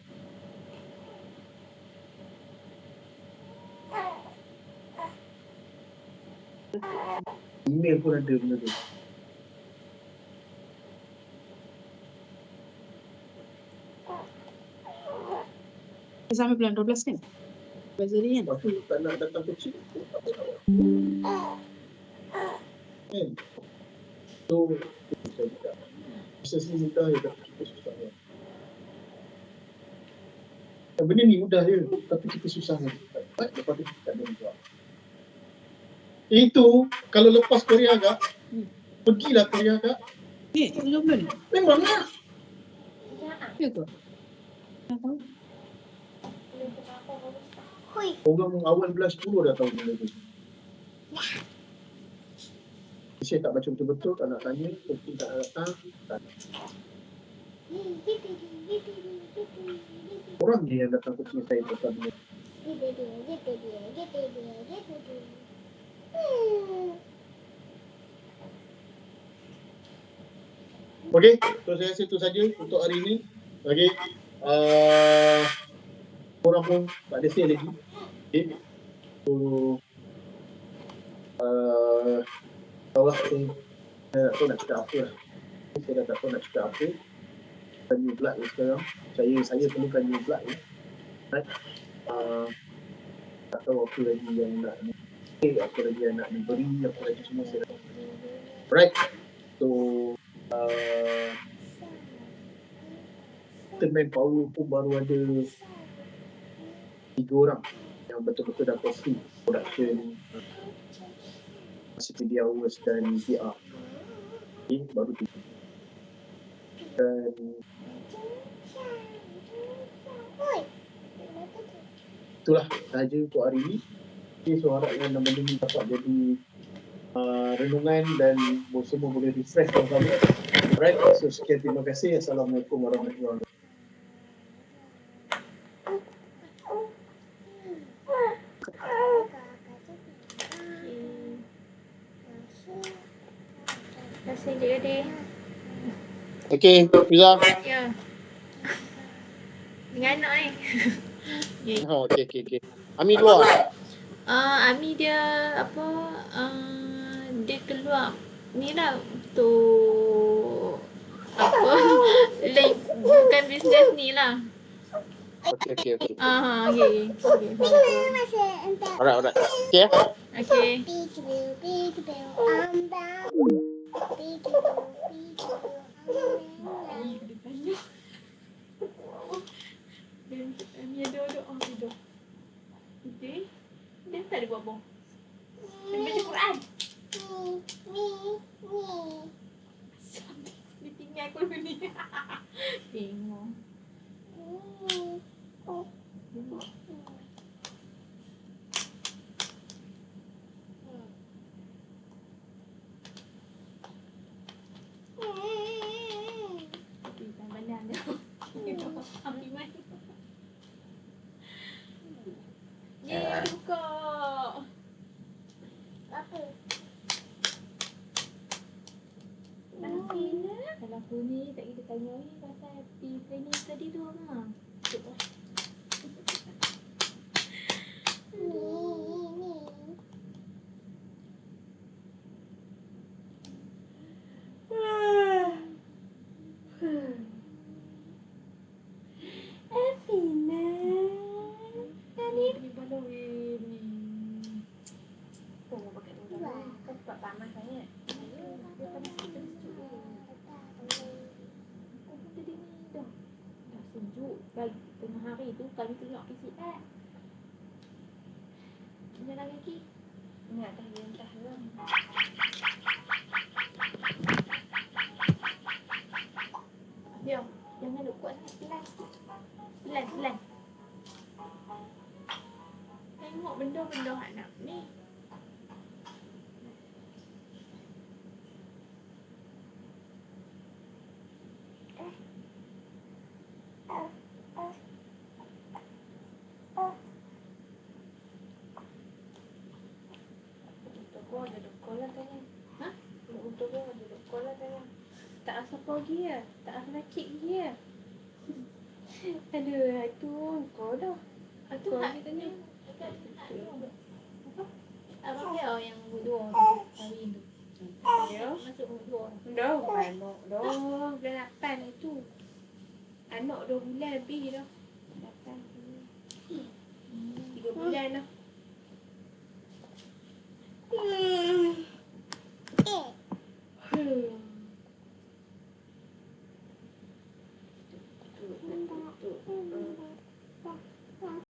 Speaker 6: Email pun ada benda tu.
Speaker 4: Sampai bulan 12 kan? Bazari kan?
Speaker 6: Lepas tu tak nak datang kecil. Kan? So, saya cakap. Proses ni mudah je tapi kita susah kan. Benda ni mudah je tapi kita susah kan. Lepas tu kita tak ada jawab. Itu kalau lepas Korea agak, pergilah Korea agak.
Speaker 4: Belum bulan ni?
Speaker 6: Memang lah.
Speaker 4: Ya ke? Tak tahu.
Speaker 6: Orang awal bulan 10 dah tahu benda tu. Saya tak baca betul-betul, tak nak tanya, mungkin tak nak datang. Tak. Orang je yang datang kucing saya pasal benda. Okey, so saya rasa itu saja untuk hari ini. Okey. Orang pun tak ada say lagi. Okey. So tahulah tu saya tak tahu nak cakap apa lah. Saya dah tak tahu nak cakap apa. Bukan new blood ni sekarang. Saya perlukan new blood ni. Right? Tak tahu apa lagi yang nak apa lagi yang nak diberi, apa lagi semua saya dah. Right? So kita manpower pun baru ada 3 orang yang betul-betul dah pasti production, media hours dan PR. Okay, baru 3. Dan itulah sahaja untuk hari ini. Okay, so harapkan benda ni dapat jadi renungan dan semua boleh refresh sama-sama. Alright, so sekian, terima kasih. Assalamualaikum warahmatullahi wabarakatuh.
Speaker 7: Terima kasih Cik Ade.
Speaker 6: Okay, Fiza.
Speaker 7: Ya. Dengan anak
Speaker 6: Okay. Ami keluar.
Speaker 7: Ami dia apa dia keluar ni lah untuk apa like bukan bisnes ni lah.
Speaker 6: Okay.
Speaker 7: Okay.
Speaker 6: Alright. Okay.
Speaker 7: Okay. Ami ada tidur. Okay. Dia tak ada buat apa. Dia baca Quran. Dia tinggal aku dulu ni. Tengok. Mana ada? Ambil main. Ni buka. Apa? Kalau aku ni tak kita tanya ni pasal pergi training tadi tu apa? Evina. Ni baru ni. Oh, pakai tu. Kau tak panas sangat. Dia panas sikit. Tadi ni dah sejuk. Tengah hari tu kami tengok PCR. Jalan kaki. Ingat dah entah lah. Dia jangan duk kuat sangat. Pelan. Tengok benda-benda anak ni. gua ada sekolah tanya.
Speaker 3: Hah?
Speaker 7: Untuk gua ada sekolah tanya. Tak asal pergi ya, tak asal nakik pergi ya. Aduh, itu kau dah.
Speaker 3: Itu
Speaker 7: Kau
Speaker 3: hak
Speaker 7: ni tanya.
Speaker 3: abang dia yang bodoh tu kahwin tu.
Speaker 7: Ya.
Speaker 3: Masuk bodoh.
Speaker 7: Dah anak dah. Bulan 8 itu. Anak 2 bulan lebih dah. 8 3 bulan dah. Hmm.